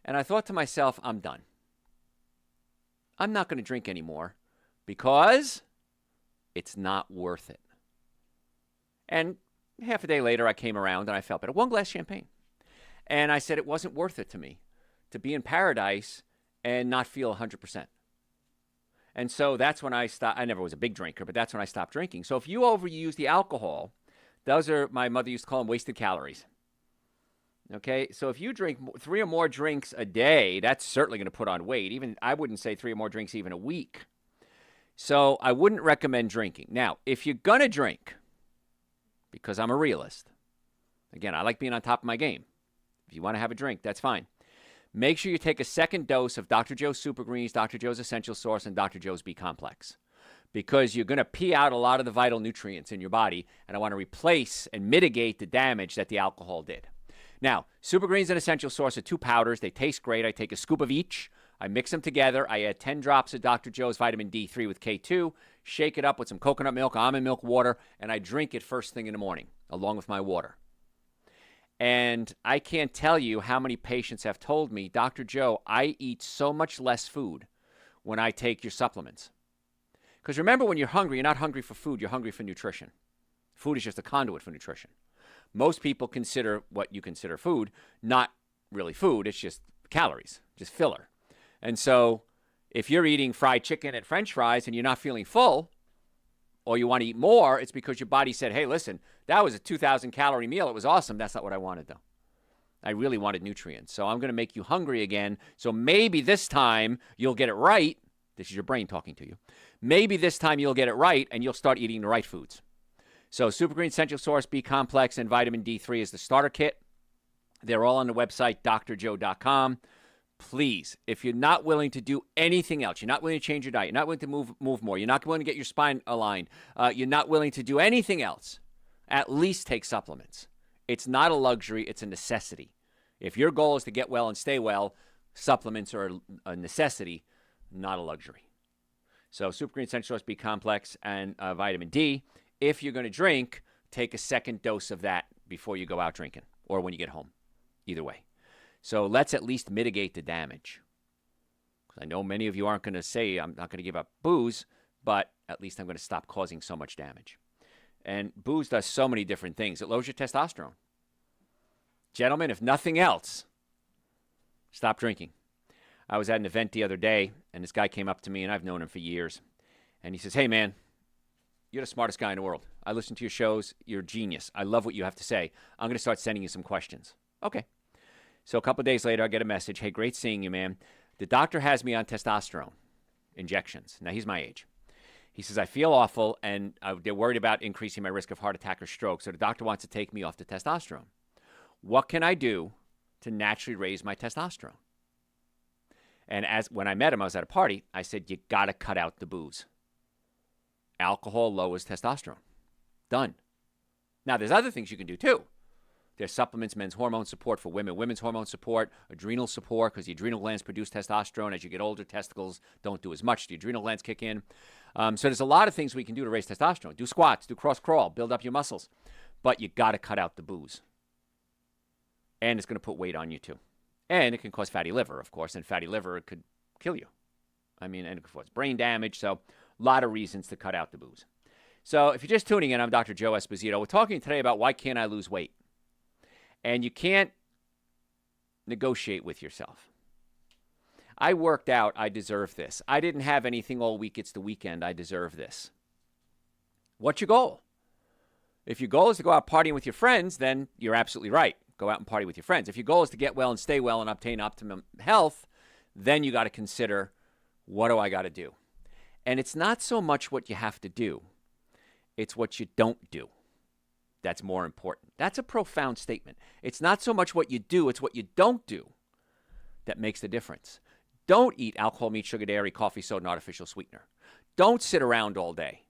And I thought to myself, I'm done. I'm not going to drink anymore because it's not worth it. And half a day later, I came around and I felt better. One glass of champagne. And I said it wasn't worth it to me to be in paradise and not feel 100%. And so that's when I stopped. I never was a big drinker, but that's when I stopped drinking. So if you overuse the alcohol, those are, my mother used to call them wasted calories. Okay, so if you drink 3 or more drinks a day, that's certainly going to put on weight. Even I wouldn't say 3 or more drinks even a week. So I wouldn't recommend drinking. Now, if you're going to drink, because I'm a realist, again, I like being on top of my game. If you want to have a drink, that's fine. Make sure you take a second dose of Dr. Joe's Super Greens, Dr. Joe's Essential Source, and Dr. Joe's B-Complex. Because you're going to pee out a lot of the vital nutrients in your body, and I want to replace and mitigate the damage that the alcohol did. Now, Super Green's an essential source of 2 powders. They taste great. I take a scoop of each. I mix them together. I add 10 drops of Dr. Joe's vitamin D3 with K2, shake it up with some coconut milk, almond milk, water, and I drink it first thing in the morning along with my water. And I can't tell you how many patients have told me, Dr. Joe, I eat so much less food when I take your supplements. Because remember, when you're hungry, you're not hungry for food, you're hungry for nutrition. Food is just a conduit for nutrition. Most people consider what you consider food not really food, it's just calories, just filler. And so if you're eating fried chicken and French fries and you're not feeling full, or you want to eat more, it's because your body said, hey, listen, that was a 2,000 calorie meal. It was awesome. That's not what I wanted, though. I really wanted nutrients. So I'm going to make you hungry again. So maybe this time you'll get it right. This is your brain talking to you. Maybe this time you'll get it right and you'll start eating the right foods. So Super Green Essential Source, B Complex, and Vitamin D3 is the starter kit. They're all on the website, drjoe.com. Please, if you're not willing to do anything else, you're not willing to change your diet, you're not willing to move more, you're not willing to get your spine aligned, you're not willing to do anything else, at least take supplements. It's not a luxury, it's a necessity. If your goal is to get well and stay well, supplements are a necessity, not a luxury. So Super Green Essential Source, B Complex, and vitamin D. If you're going to drink, take a second dose of that before you go out drinking or when you get home. Either way. So let's at least mitigate the damage. I know many of you aren't going to say I'm not going to give up booze, but at least I'm going to stop causing so much damage. And booze does so many different things. It lowers your testosterone. Gentlemen, if nothing else, stop drinking. I was at an event the other day, and this guy came up to me, and I've known him for years. And he says, hey, man, you're the smartest guy in the world. I listen to your shows. You're a genius. I love what you have to say. I'm going to start sending you some questions. Okay. So a couple of days later, I get a message. Hey, great seeing you, man. The doctor has me on testosterone injections. Now, he's my age. He says, I feel awful, and they're worried about increasing my risk of heart attack or stroke, so the doctor wants to take me off the testosterone. What can I do to naturally raise my testosterone? And when I met him, I was at a party. I said, you got to cut out the booze. Alcohol lowers testosterone. Done. Now, there's other things you can do, too. There's supplements, men's hormone support for women, women's hormone support, adrenal support, because the adrenal glands produce testosterone. As you get older, testicles don't do as much. The adrenal glands kick in. So there's a lot of things we can do to raise testosterone. Do squats, do cross crawl, build up your muscles. But you got to cut out the booze. And it's going to put weight on you, too. And it can cause fatty liver, of course. And fatty liver could kill you. And it can cause brain damage. So a lot of reasons to cut out the booze. So if you're just tuning in, I'm Dr. Joe Esposito. We're talking today about why can't I lose weight? And you can't negotiate with yourself. I worked out. I deserve this. I didn't have anything all week. It's the weekend. I deserve this. What's your goal? If your goal is to go out partying with your friends, then you're absolutely right. Go out and party with your friends. If your goal is to get well and stay well and obtain optimum health, then you got to consider, what do I got to do? And it's not so much what you have to do. It's what you don't do. That's more important. That's a profound statement. It's not so much what you do, it's what you don't do that makes the difference. Don't eat alcohol, meat, sugar, dairy, coffee, soda, and artificial sweetener. Don't sit around all day.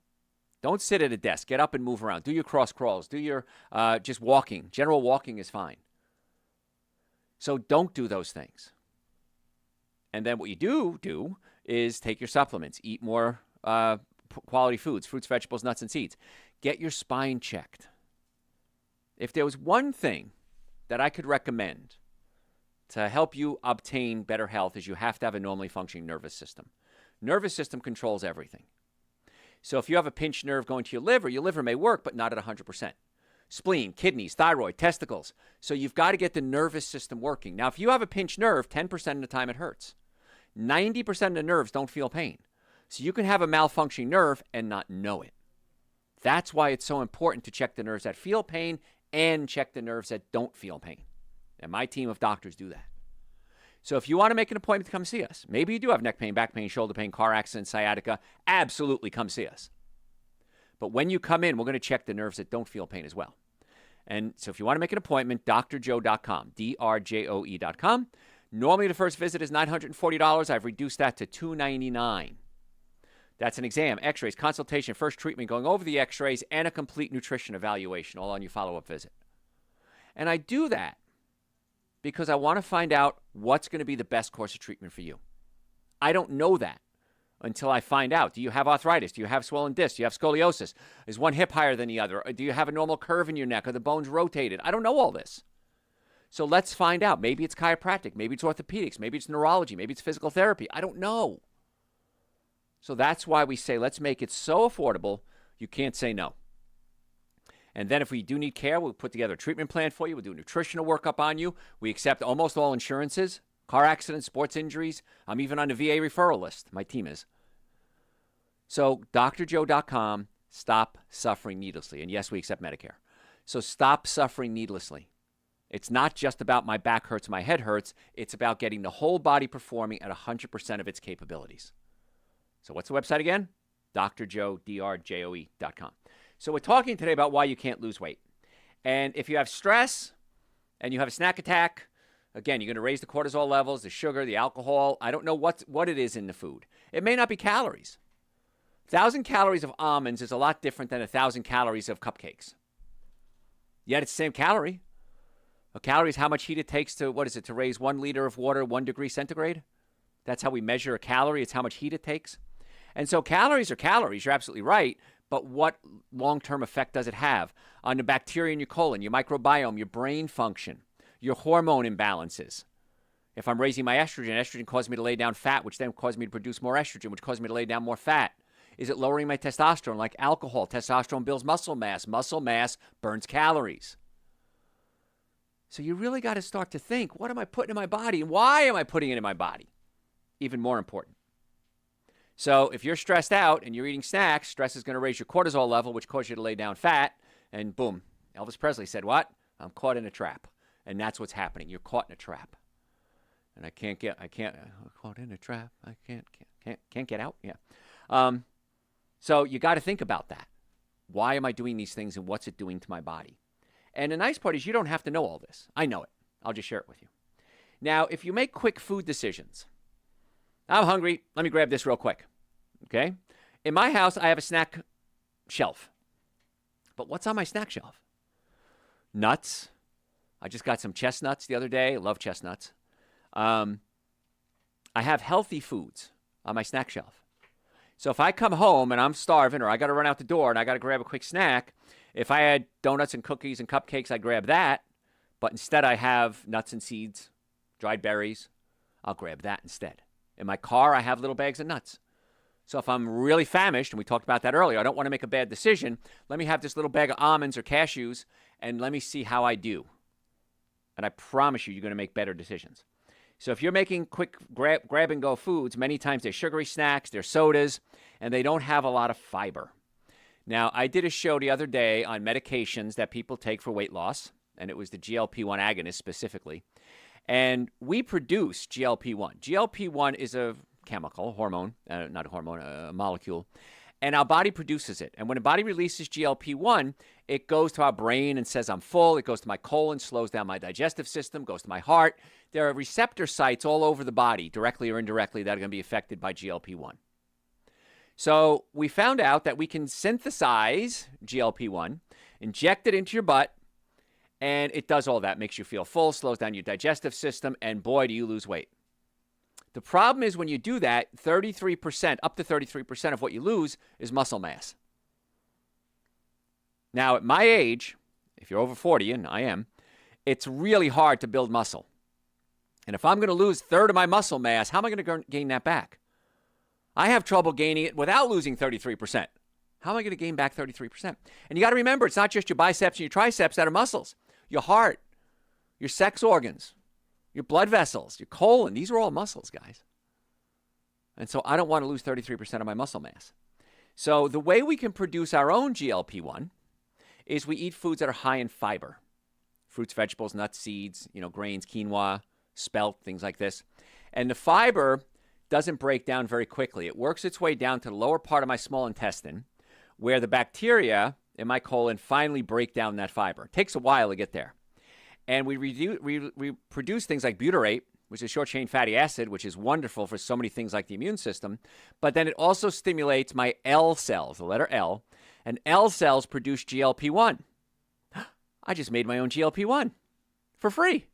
Don't sit at a desk. Get up and move around. Do your cross crawls. Do your just walking. General walking is fine. So don't do those things. And then what you do is take your supplements. Eat more quality foods, fruits, vegetables, nuts, and seeds. Get your spine checked. If there was one thing that I could recommend to help you obtain better health, is you have to have a normally functioning nervous system. Nervous system controls everything. So if you have a pinched nerve going to your liver may work, but not at 100%. Spleen, kidneys, thyroid, testicles. So you've got to get the nervous system working. Now, if you have a pinched nerve, 10% of the time it hurts. 90% of the nerves don't feel pain. So you can have a malfunctioning nerve and not know it. That's why it's so important to check the nerves that feel pain and check the nerves that don't feel pain. And my team of doctors do that. So if you want to make an appointment to come see us, maybe you do have neck pain, back pain, shoulder pain, car accident, sciatica, absolutely come see us. But when you come in, we're going to check the nerves that don't feel pain as well. And so if you want to make an appointment, drjoe.com, drjoe.com. Normally the first visit is $940. I've reduced that to $299. That's an exam, x-rays, consultation, first treatment, going over the x-rays, and a complete nutrition evaluation, all on your follow-up visit. And I do that because I want to find out what's going to be the best course of treatment for you. I don't know that until I find out. Do you have arthritis? Do you have swollen discs? Do you have scoliosis? Is one hip higher than the other? Or do you have a normal curve in your neck? Are the bones rotated? I don't know all this. So let's find out. Maybe it's chiropractic. Maybe it's orthopedics. Maybe it's neurology. Maybe it's physical therapy. I don't know. So that's why we say let's make it so affordable you can't say no. And then if we do need care, we'll put together a treatment plan for you. We'll do a nutritional workup on you. We accept almost all insurances, car accidents, sports injuries. I'm even on the VA referral list. My team is. So drjoe.com, stop suffering needlessly. And yes, we accept Medicare. So stop suffering needlessly. It's not just about my back hurts, my head hurts. It's about getting the whole body performing at 100% of its capabilities. So what's the website again? drjoe.com. So we're talking today about why you can't lose weight. And if you have stress and you have a snack attack, again, you're going to raise the cortisol levels, the sugar, the alcohol. I don't know what it is in the food. It may not be calories. 1,000 calories of almonds is a lot different than 1,000 calories of cupcakes. Yet it's the same calorie. A calorie is how much heat it takes to raise 1 liter of water 1 degree centigrade? That's how we measure a calorie. It's how much heat it takes. And so calories are calories. You're absolutely right. But what long-term effect does it have on the bacteria in your colon, your microbiome, your brain function, your hormone imbalances? If I'm raising my estrogen causes me to lay down fat, which then causes me to produce more estrogen, which causes me to lay down more fat. Is it lowering my testosterone like alcohol? Testosterone builds muscle mass. Muscle mass burns calories. So you really got to start to think, what am I putting in my body and why am I putting it in my body? Even more important. So if you're stressed out and you're eating snacks, stress is going to raise your cortisol level, which causes you to lay down fat. And boom, Elvis Presley said, what? I'm caught in a trap. And that's what's happening. You're caught in a trap. And I'm caught in a trap. I can't get out. Yeah. So you got to think about that. Why am I doing these things and what's it doing to my body? And the nice part is you don't have to know all this. I know it. I'll just share it with you. Now, if you make quick food decisions, I'm hungry. Let me grab this real quick. Okay? In my house, I have a snack shelf. But what's on my snack shelf? Nuts. I just got some chestnuts the other day. I love chestnuts. I have healthy foods on my snack shelf. So if I come home and I'm starving or I got to run out the door and I got to grab a quick snack, if I had donuts and cookies and cupcakes, I'd grab that. But instead I have nuts and seeds, dried berries. I'll grab that instead. In my car, I have little bags of nuts. So if I'm really famished, and we talked about that earlier, I don't want to make a bad decision, let me have this little bag of almonds or cashews, and let me see how I do. And I promise you, you're going to make better decisions. So if you're making quick grab-and-go foods, many times they're sugary snacks, they're sodas, and they don't have a lot of fiber. Now, I did a show the other day on medications that people take for weight loss, and it was the GLP-1 agonist specifically. And we produce GLP-1. GLP-1 is a chemical, hormone, not a hormone, a molecule. And our body produces it. And when the body releases GLP-1, it goes to our brain and says, I'm full. It goes to my colon, slows down my digestive system, goes to my heart. There are receptor sites all over the body, directly or indirectly, that are going to be affected by GLP-1. So we found out that we can synthesize GLP-1, inject it into your butt, and it does all that. Makes you feel full, slows down your digestive system, and boy, do you lose weight. The problem is when you do that, 33%, up to 33% of what you lose is muscle mass. Now, at my age, if you're over 40, and I am, it's really hard to build muscle. And if I'm going to lose a third of my muscle mass, how am I going to gain that back? I have trouble gaining it without losing 33%. How am I going to gain back 33%? And you got to remember, it's not just your biceps and your triceps that are muscles. Your heart, your sex organs, your blood vessels, your colon, these are all muscles, guys. And so I don't want to lose 33% of my muscle mass. So the way we can produce our own GLP-1 is we eat foods that are high in fiber. Fruits, vegetables, nuts, seeds, grains, quinoa, spelt, things like this. And the fiber doesn't break down very quickly. It works its way down to the lower part of my small intestine, where the bacteria in my colon finally break down that fiber. It takes a while to get there. And we produce things like butyrate, which is short-chain fatty acid, which is wonderful for so many things like the immune system. But then it also stimulates my L cells, the letter L. And L cells produce GLP-1. I just made my own GLP-1 for free.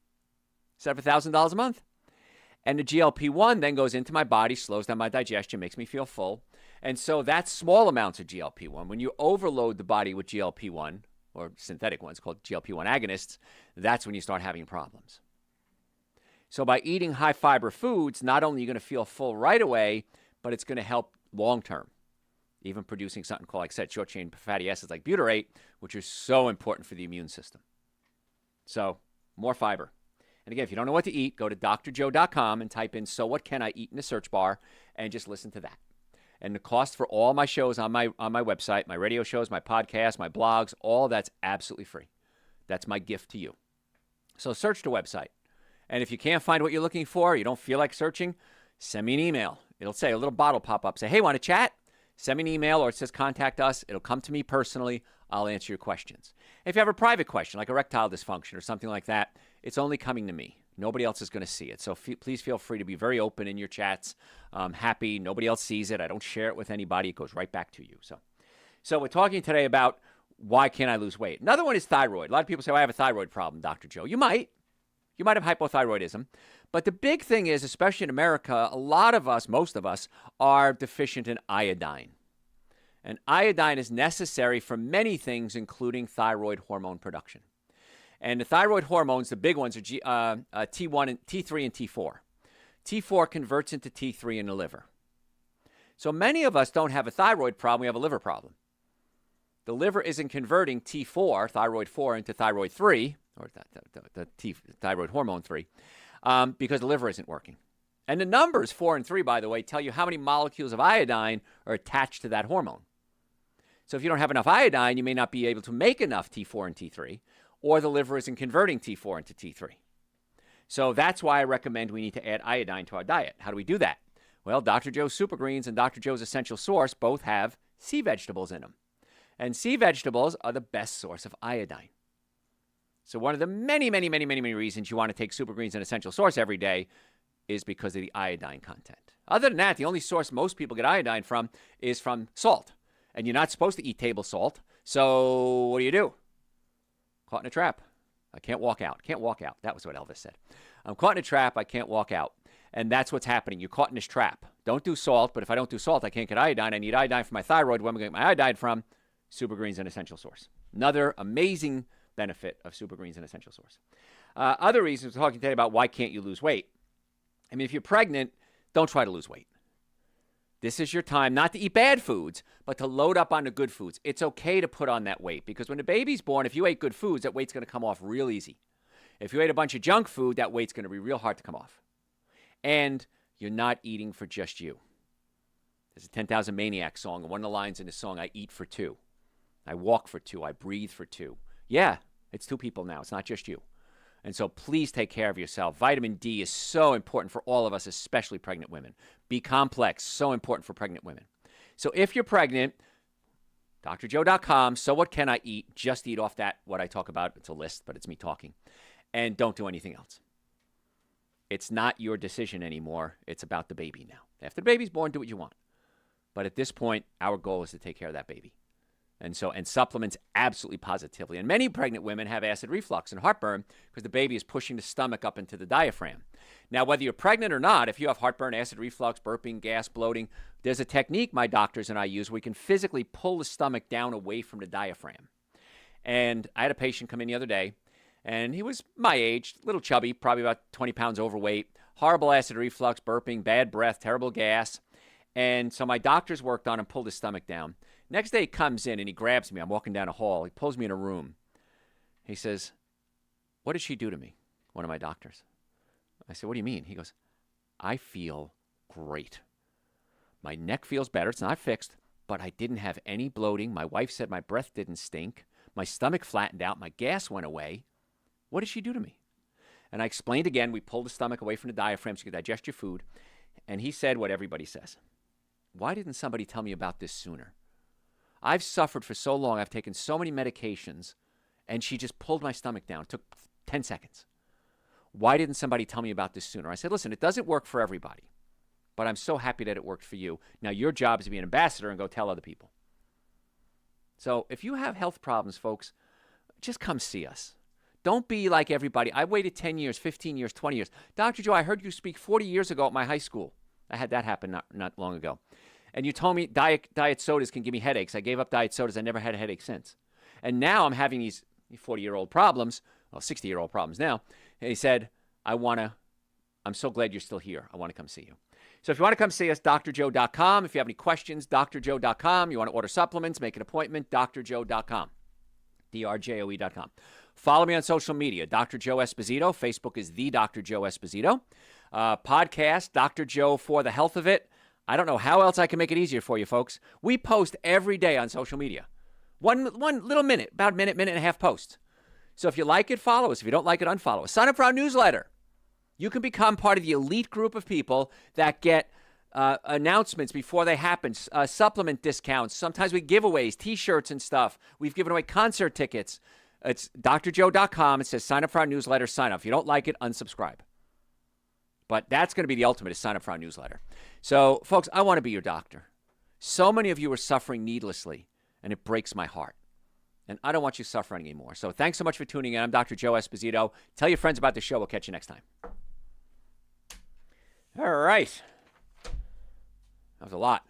instead of $1,000 a month. And the GLP-1 then goes into my body, slows down my digestion, makes me feel full. And so that's small amounts of GLP-1. When you overload the body with GLP-1, or synthetic ones called GLP-1 agonists, that's when you start having problems. So by eating high-fiber foods, not only are you going to feel full right away, but it's going to help long-term, even producing something called, like I said, short-chain fatty acids like butyrate, which are so important for the immune system. So more fiber. And again, if you don't know what to eat, go to drjoe.com and type in "so what can I eat" in the search bar and just listen to that. And the cost for all my shows on my website, my radio shows, my podcasts, my blogs, all that's absolutely free. That's my gift to you. So search the website. And if you can't find what you're looking for, you don't feel like searching, send me an email. It'll say, a little bottle pop up, say, "Hey, want to chat?" Send me an email, or it says contact us. It'll come to me personally. I'll answer your questions. If you have a private question, like erectile dysfunction or something like that, it's only coming to me. Nobody else is going to see it. So please feel free to be very open in your chats. I'm happy. Nobody else sees it. I don't share it with anybody. It goes right back to you. So we're talking today about why can't I lose weight. Another one is thyroid. A lot of people say, "Well, I have a thyroid problem, Dr. Joe." You might. You might have hypothyroidism. But the big thing is, especially in America, a lot of us, most of us, are deficient in iodine. And iodine is necessary for many things, including thyroid hormone production. And the thyroid hormones, the big ones, are T1 and T3 and T4. T4 converts into T3 in the liver. So many of us don't have a thyroid problem, we have a liver problem. The liver isn't converting T4, thyroid 4, into thyroid 3, or thyroid hormone 3, because the liver isn't working. And the numbers 4 and 3, by the way, tell you how many molecules of iodine are attached to that hormone. So if you don't have enough iodine, you may not be able to make enough T4 and T3, or the liver isn't converting T4 into T3. So that's why I recommend we need to add iodine to our diet. How do we do that? Well, Dr. Joe's Super Greens and Dr. Joe's Essential Source both have sea vegetables in them. And sea vegetables are the best source of iodine. So one of the many reasons you want to take Super Greens and Essential Source every day is because of the iodine content. Other than that, the only source most people get iodine from is from salt. And you're not supposed to eat table salt. So what do? Caught in a trap. I can't walk out. Can't walk out. That was what Elvis said. I'm caught in a trap. I can't walk out. And that's what's happening. You're caught in this trap. Don't do salt, but if I don't do salt, I can't get iodine. I need iodine for my thyroid. Where am I going to get my iodine from? Super Greens and Essential Source. Another amazing benefit of Super Greens and Essential Source. Other reasons we're talking today about why can't you lose weight. I mean, if you're pregnant, don't try to lose weight. This is your time not to eat bad foods, but to load up on the good foods. It's okay to put on that weight because when the baby's born, if you ate good foods, that weight's going to come off real easy. If you ate a bunch of junk food, that weight's going to be real hard to come off. And you're not eating for just you. There's a 10,000 Maniacs song, and one of the lines in the song, "I eat for two. I walk for two. I breathe for two." Yeah, it's two people now. It's not just you. And so please take care of yourself. Vitamin D is so important for all of us, especially pregnant women. B-complex, so important for pregnant women. So if you're pregnant, drjoe.com, "So what can I eat?" Just eat off that, what I talk about. It's a list, but it's me talking. And don't do anything else. It's not your decision anymore. It's about the baby now. After the baby's born, do what you want. But at this point, our goal is to take care of that baby. And supplements absolutely positively. And many pregnant women have acid reflux and heartburn because the baby is pushing the stomach up into the diaphragm. Now, whether you're pregnant or not, if you have heartburn, acid reflux, burping, gas, bloating, there's a technique my doctors and I use where we can physically pull the stomach down away from the diaphragm. And I had a patient come in the other day, and he was my age, little chubby, probably about 20 pounds overweight, horrible acid reflux, burping, bad breath, terrible gas. And so my doctors worked on him, pulled his stomach down. Next day he comes in and he grabs me. I'm walking down a hall. He pulls me in a room. He says, "What did she do to me?" One of my doctors. I said, "What do you mean?" He goes, "I feel great. My neck feels better. It's not fixed, but I didn't have any bloating. My wife said my breath didn't stink. My stomach flattened out. My gas went away. What did she do to me?" And I explained again. We pulled the stomach away from the diaphragm so you could digest your food. And he said what everybody says. "Why didn't somebody tell me about this sooner? I've suffered for so long. I've taken so many medications, and she just pulled my stomach down. It took 10 seconds. Why didn't somebody tell me about this sooner?" I said, "Listen, it doesn't work for everybody, but I'm so happy that it worked for you. Now your job is to be an ambassador and go tell other people." So if you have health problems, folks, just come see us. Don't be like everybody. I waited 10 years, 15 years, 20 years. Dr. Joe, I heard you speak 40 years ago at my high school. I had that happen not long ago. And you told me diet sodas can give me headaches. I gave up diet sodas. I never had a headache since. And now I'm having these 40-year-old problems, well, 60-year-old problems now. And he said, I'm so glad you're still here. I want to come see you. So if you want to come see us, drjoe.com. If you have any questions, drjoe.com. You want to order supplements, make an appointment, drjoe.com. drjoe.com. Follow me on social media, Dr. Joe Esposito. Facebook is the Dr. Joe Esposito. Podcast, Dr. Joe for the Health of It. I don't know how else I can make it easier for you, folks. We post every day on social media. One little minute, about a minute and a half posts. So if you like it, follow us. If you don't like it, unfollow us. Sign up for our newsletter. You can become part of the elite group of people that get announcements before they happen, supplement discounts. Sometimes we giveaways, T-shirts and stuff. We've given away concert tickets. It's drjoe.com. It says sign up for our newsletter, sign up. If you don't like it, unsubscribe. But that's going to be the ultimate, is sign up for our newsletter. So, folks, I want to be your doctor. So many of you are suffering needlessly, and it breaks my heart. And I don't want you suffering anymore. So thanks so much for tuning in. I'm Dr. Joe Esposito. Tell your friends about the show. We'll catch you next time. All right. That was a lot.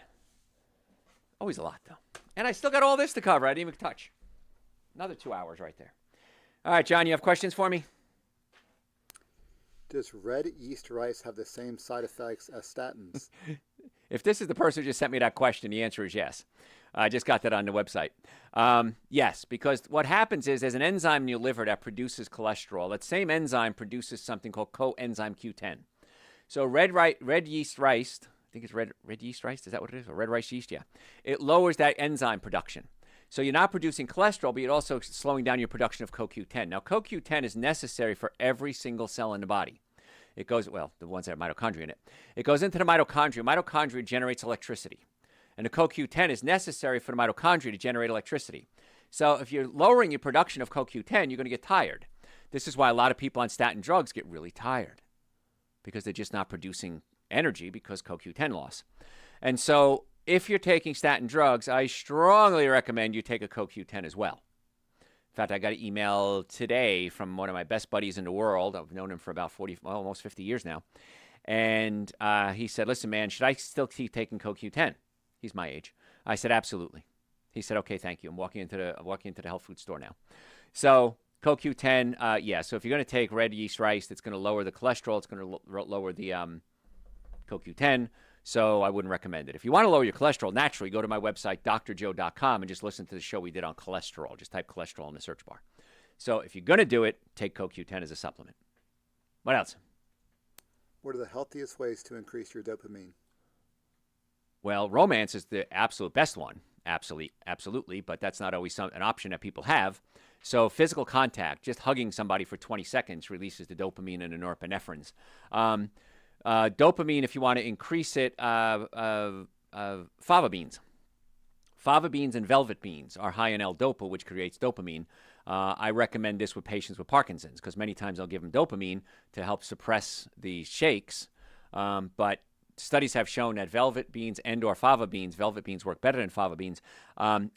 Always a lot, though. And I still got all this to cover. I didn't even touch. Another 2 hours right there. All right, John, you have questions for me? Does red yeast rice have the same side effects as statins? If this is the person who just sent me that question, the answer is yes. I just got that on the website. Yes, because what happens is there's an enzyme in your liver that produces cholesterol. That same enzyme produces something called coenzyme Q10. So red yeast rice, I think it's red yeast rice, is that what it is? Or red rice yeast, yeah. It lowers that enzyme production. So you're not producing cholesterol, but you're also slowing down your production of CoQ10. Now, CoQ10 is necessary for every single cell in the body. It goes, well, the ones that have mitochondria in it. It goes into the mitochondria. Mitochondria generates electricity. And the CoQ10 is necessary for the mitochondria to generate electricity. So if you're lowering your production of CoQ10, you're going to get tired. This is why a lot of people on statin drugs get really tired, because they're just not producing energy because CoQ10 loss. And so if you're taking statin drugs, I strongly recommend you take a CoQ10 as well. In fact, I got an email today from one of my best buddies in the world. I've known him for about almost 50 years now. And he said, listen, man, should I still keep taking CoQ10? He's my age. I said, absolutely. He said, okay, thank you. I'm walking into the health food store now. So CoQ10, yeah. So if you're going to take red yeast rice, it's going to lower the cholesterol. It's going to lower the CoQ10. So I wouldn't recommend it. If you want to lower your cholesterol naturally, go to my website, drjoe.com, and just listen to the show we did on cholesterol. Just type cholesterol in the search bar. So if you're going to do it, take CoQ10 as a supplement. What else? What are the healthiest ways to increase your dopamine? Well, romance is the absolute best one. Absolutely, but that's not always an option that people have. So physical contact, just hugging somebody for 20 seconds releases the dopamine and the norepinephrines. Dopamine, if you want to increase it, fava beans. Fava beans and velvet beans are high in L-dopa, which creates dopamine. I recommend this with patients with Parkinson's because many times I'll give them dopamine to help suppress the shakes. But studies have shown that velvet beans and or fava beans, velvet beans work better than fava beans,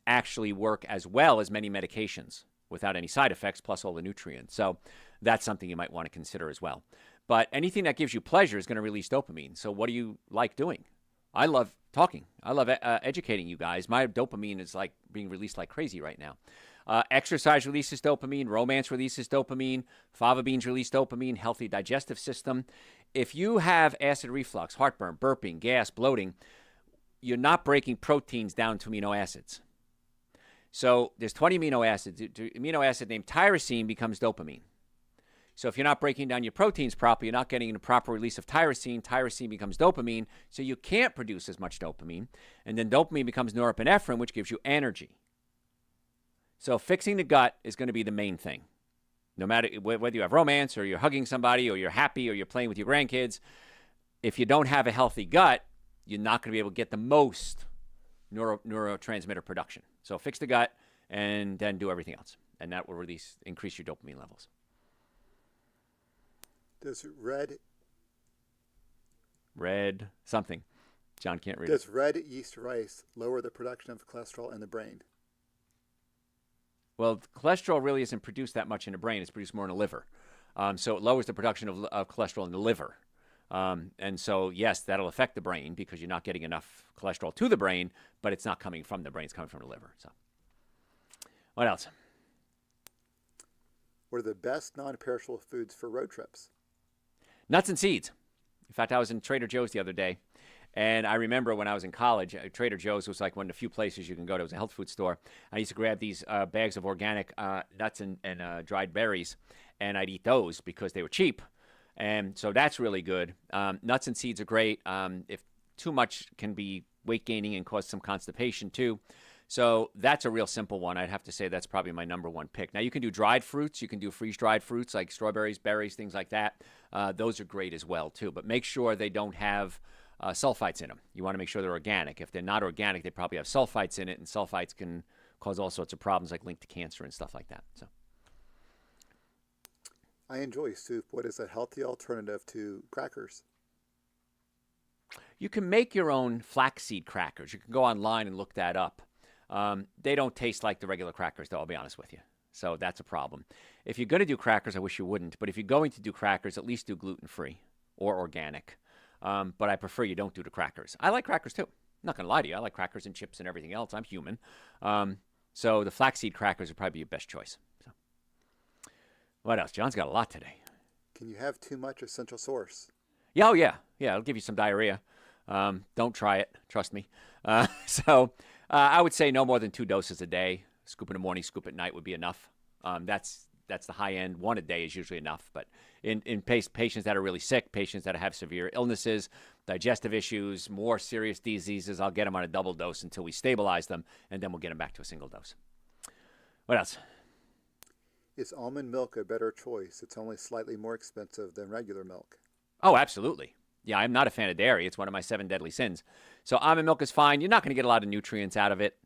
actually work as well as many medications without any side effects, plus all the nutrients. So that's something you might want to consider as well. But anything that gives you pleasure is going to release dopamine. So what do you like doing? I love talking. I love educating you guys. My dopamine is like being released like crazy right now. Exercise releases dopamine. Romance releases dopamine. Fava beans release dopamine. Healthy digestive system. If you have acid reflux, heartburn, burping, gas, bloating, you're not breaking proteins down to amino acids. So there's 20 amino acids. The amino acid named tyrosine becomes dopamine. So if you're not breaking down your proteins properly, you're not getting the proper release of tyrosine. Tyrosine becomes dopamine, so you can't produce as much dopamine. And then dopamine becomes norepinephrine, which gives you energy. So fixing the gut is going to be the main thing. No matter whether you have romance or you're hugging somebody or you're happy or you're playing with your grandkids, if you don't have a healthy gut, you're not going to be able to get the most neurotransmitter production. So fix the gut and then do everything else. And that will increase your dopamine levels. Does red something. John can't read it. Does red yeast rice lower the production of cholesterol in the brain? Well, cholesterol really isn't produced that much in the brain. It's produced more in the liver. So it lowers the production of cholesterol in the liver. And so, yes, that'll affect the brain because you're not getting enough cholesterol to the brain, but it's not coming from the brain. It's coming from the liver. So, what else? What are the best non-perishable foods for road trips? Nuts and seeds. In fact, I was in Trader Joe's the other day, and I remember when I was in college, Trader Joe's was like one of the few places you can go to. It was a health food store. I used to grab these bags of organic nuts and dried berries, and I'd eat those because they were cheap. And so that's really good. Nuts and seeds are great. If too much can be weight gaining and cause some constipation too. So that's a real simple one. I'd have to say that's probably my number one pick. Now, you can do dried fruits. You can do freeze-dried fruits like strawberries, berries, things like that. Those are great as well, too. But make sure they don't have sulfites in them. You want to make sure they're organic. If they're not organic, they probably have sulfites in it, and sulfites can cause all sorts of problems like linked to cancer and stuff like that. So, I enjoy soup. What is a healthy alternative to crackers? you can make your own flaxseed crackers. You can go online and look that up. They don't taste like the regular crackers, though, I'll be honest with you. So that's a problem. If you're going to do crackers, I wish you wouldn't. But if you're going to do crackers, at least do gluten-free or organic. But I prefer you don't do the crackers. I like crackers, too. I'm not going to lie to you. I like crackers and chips and everything else. I'm human. So the flaxseed crackers would probably be your best choice. So, what else? John's got a lot today. Can you have too much essential source? Yeah, oh, yeah. Yeah, it'll give you some diarrhea. Don't try it. Trust me. I would say no more than 2 doses a day. Scoop in the morning, scoop at night would be enough. That's the high end. 1 a day is usually enough. But in patients that are really sick, patients that have severe illnesses, digestive issues, more serious diseases, I'll get them on a double dose until we stabilize them, and then we'll get them back to a single dose. What else? Is almond milk a better choice? It's only slightly more expensive than regular milk. Oh, absolutely. Yeah, I'm not a fan of dairy. It's one of my 7 deadly sins. So almond milk is fine. You're not going to get a lot of nutrients out of it.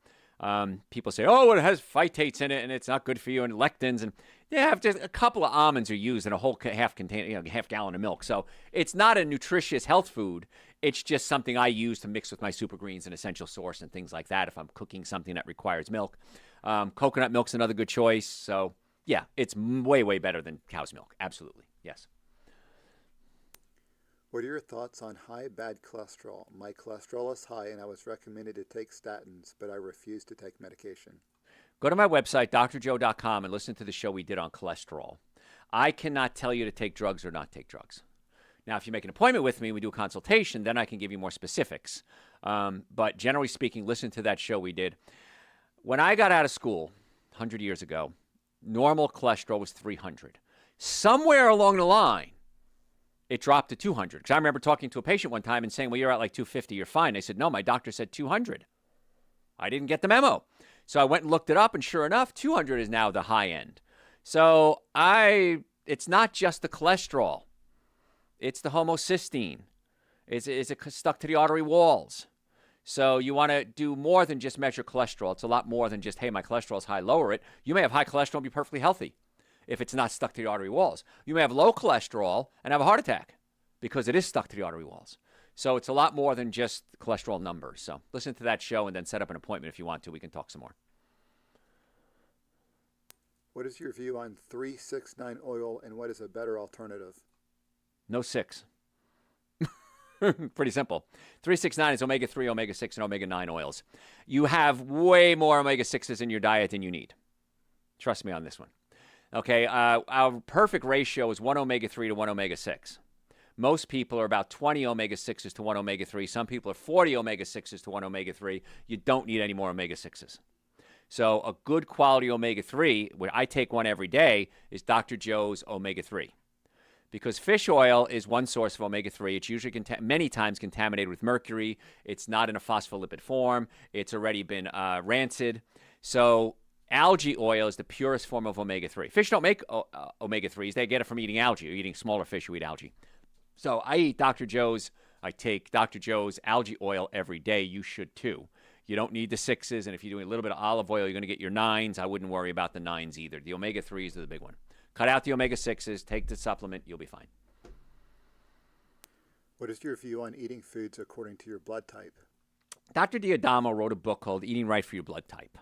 People say, oh, well, it has phytates in it, and it's not good for you, and lectins. And they have just a couple of almonds are used in a whole half gallon of milk. So it's not a nutritious health food. It's just something I use to mix with my super greens and essential source and things like that if I'm cooking something that requires milk. Coconut milk's another good choice. So, yeah, it's way, way better than cow's milk. Absolutely. Yes. What are your thoughts on high bad cholesterol? My cholesterol is high and I was recommended to take statins, but I refuse to take medication. Go to my website, drjoe.com, and listen to the show we did on cholesterol. I cannot tell you to take drugs or not take drugs. Now, if you make an appointment with me, we do a consultation, then I can give you more specifics. But generally speaking, listen to that show we did. When I got out of school 100 years ago, normal cholesterol was 300. Somewhere along the line, it dropped to 200. Because I remember talking to a patient one time and saying, well, you're at like 250, you're fine. I said, no, my doctor said 200. I didn't get the memo. So I went and looked it up, and sure enough, 200 is now the high end. So it's not just the cholesterol. It's the homocysteine. It's stuck to the artery walls. So you want to do more than just measure cholesterol. It's a lot more than just, hey, my cholesterol is high, lower it. You may have high cholesterol and be perfectly healthy if it's not stuck to the artery walls. You may have low cholesterol and have a heart attack because it is stuck to the artery walls. So it's a lot more than just cholesterol numbers. So listen to that show and then set up an appointment if you want to. We can talk some more. What is your view on 369 oil and what is a better alternative? No 6. Pretty simple. 369 is omega-3, omega-6, and omega-9 oils. You have way more omega-6s in your diet than you need. Trust me on this one. Okay, our perfect ratio is 1 omega-3 to 1 omega-6. Most people are about 20 omega-6s to 1 omega-3. Some people are 40 omega-6s to 1 omega-3. You don't need any more omega-6s. So a good quality omega-3, where I take one every day, is Dr. Joe's omega-3. Because fish oil is one source of omega-3. It's usually many times contaminated with mercury. It's not in a phospholipid form. It's already been rancid. So algae oil is the purest form of omega-3. Fish don't make omega-3s. They get it from eating algae. You're eating smaller fish who eat algae. So I take Dr. Joe's algae oil every day. You should too. You don't need the 6s, and if you're doing a little bit of olive oil, you're going to get your 9s. I wouldn't worry about the 9s either. The omega-3s are the big one. Cut out the omega-6s, take the supplement, you'll be fine. What is your view on eating foods according to your blood type? Dr. D'Adamo wrote a book called Eating Right for Your Blood Type.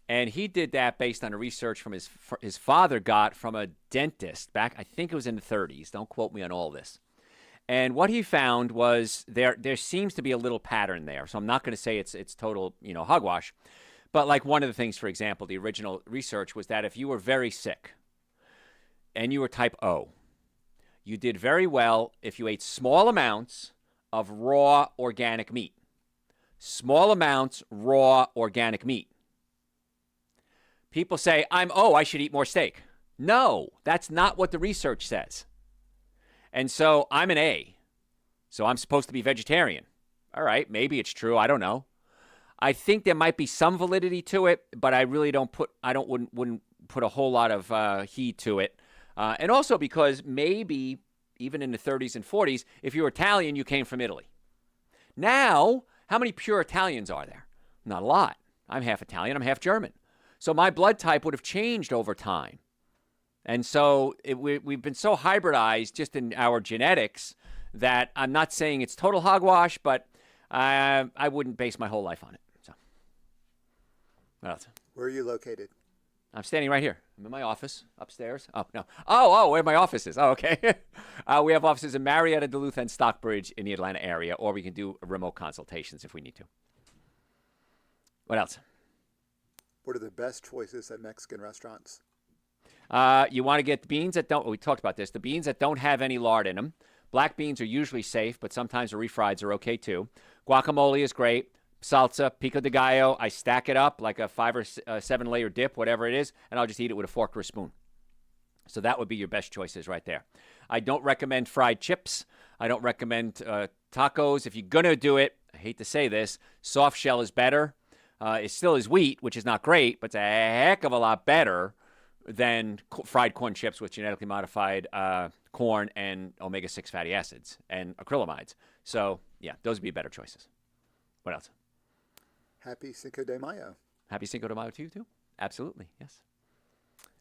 And he did that based on a research from his father got from a dentist back, I think it was in the 30s. Don't quote me on all this. And what he found was there seems to be a little pattern there. So I'm not going to say it's total, hogwash. But like one of the things, for example, the original research was that if you were very sick and you were type O, you did very well if you ate small amounts of raw organic meat. Small amounts raw organic meat. People say, I should eat more steak. No, that's not what the research says. And so I'm an A. So I'm supposed to be vegetarian. All right, maybe it's true. I don't know. I think there might be some validity to it, but I really wouldn't put a whole lot of heed to it. And also because maybe even in the 30s and 40s, if you were Italian, you came from Italy. Now, how many pure Italians are there? Not a lot. I'm half Italian. I'm half German. So my blood type would have changed over time. And so we've been so hybridized just in our genetics that I'm not saying it's total hogwash, but I wouldn't base my whole life on it. So, what else? Where are you located? I'm standing right here. I'm in my office upstairs. Oh, no. Oh, where my office is. Oh, okay. We have offices in Marietta, Duluth, and Stockbridge in the Atlanta area, or we can do remote consultations if we need to. What else? What are the best choices at Mexican restaurants? You want to get the beans that don't, we talked about this, the beans that don't have any lard in them. Black beans are usually safe, but sometimes the refrieds are okay too. Guacamole is great. Salsa, pico de gallo, I stack it up like a 5 or 7 layer dip, whatever it is, and I'll just eat it with a fork or a spoon. So that would be your best choices right there. I don't recommend fried chips. I don't recommend tacos. If you're going to do it, I hate to say this, soft shell is better. It still is wheat, which is not great, but it's a heck of a lot better than fried corn chips with genetically modified corn and omega-6 fatty acids and acrylamides. So, yeah, those would be better choices. What else? Happy Cinco de Mayo. Happy Cinco de Mayo to you, too. Absolutely, yes.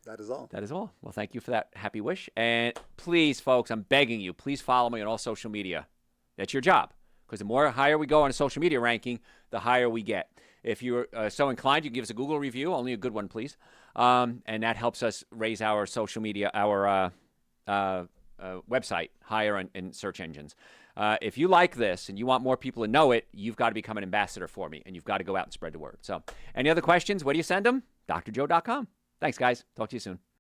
That is all. That is all. Well, thank you for that happy wish. And please, folks, I'm begging you, please follow me on all social media. That's your job. Because the more higher we go on a social media ranking, the higher we get. If you're so inclined, you can give us a Google review, only a good one, please. And that helps us raise our social media, our website higher in search engines. If you like this and you want more people to know it, you've got to become an ambassador for me, and you've got to go out and spread the word. So any other questions? Where do you send them? drjoe.com. Thanks, guys. Talk to you soon.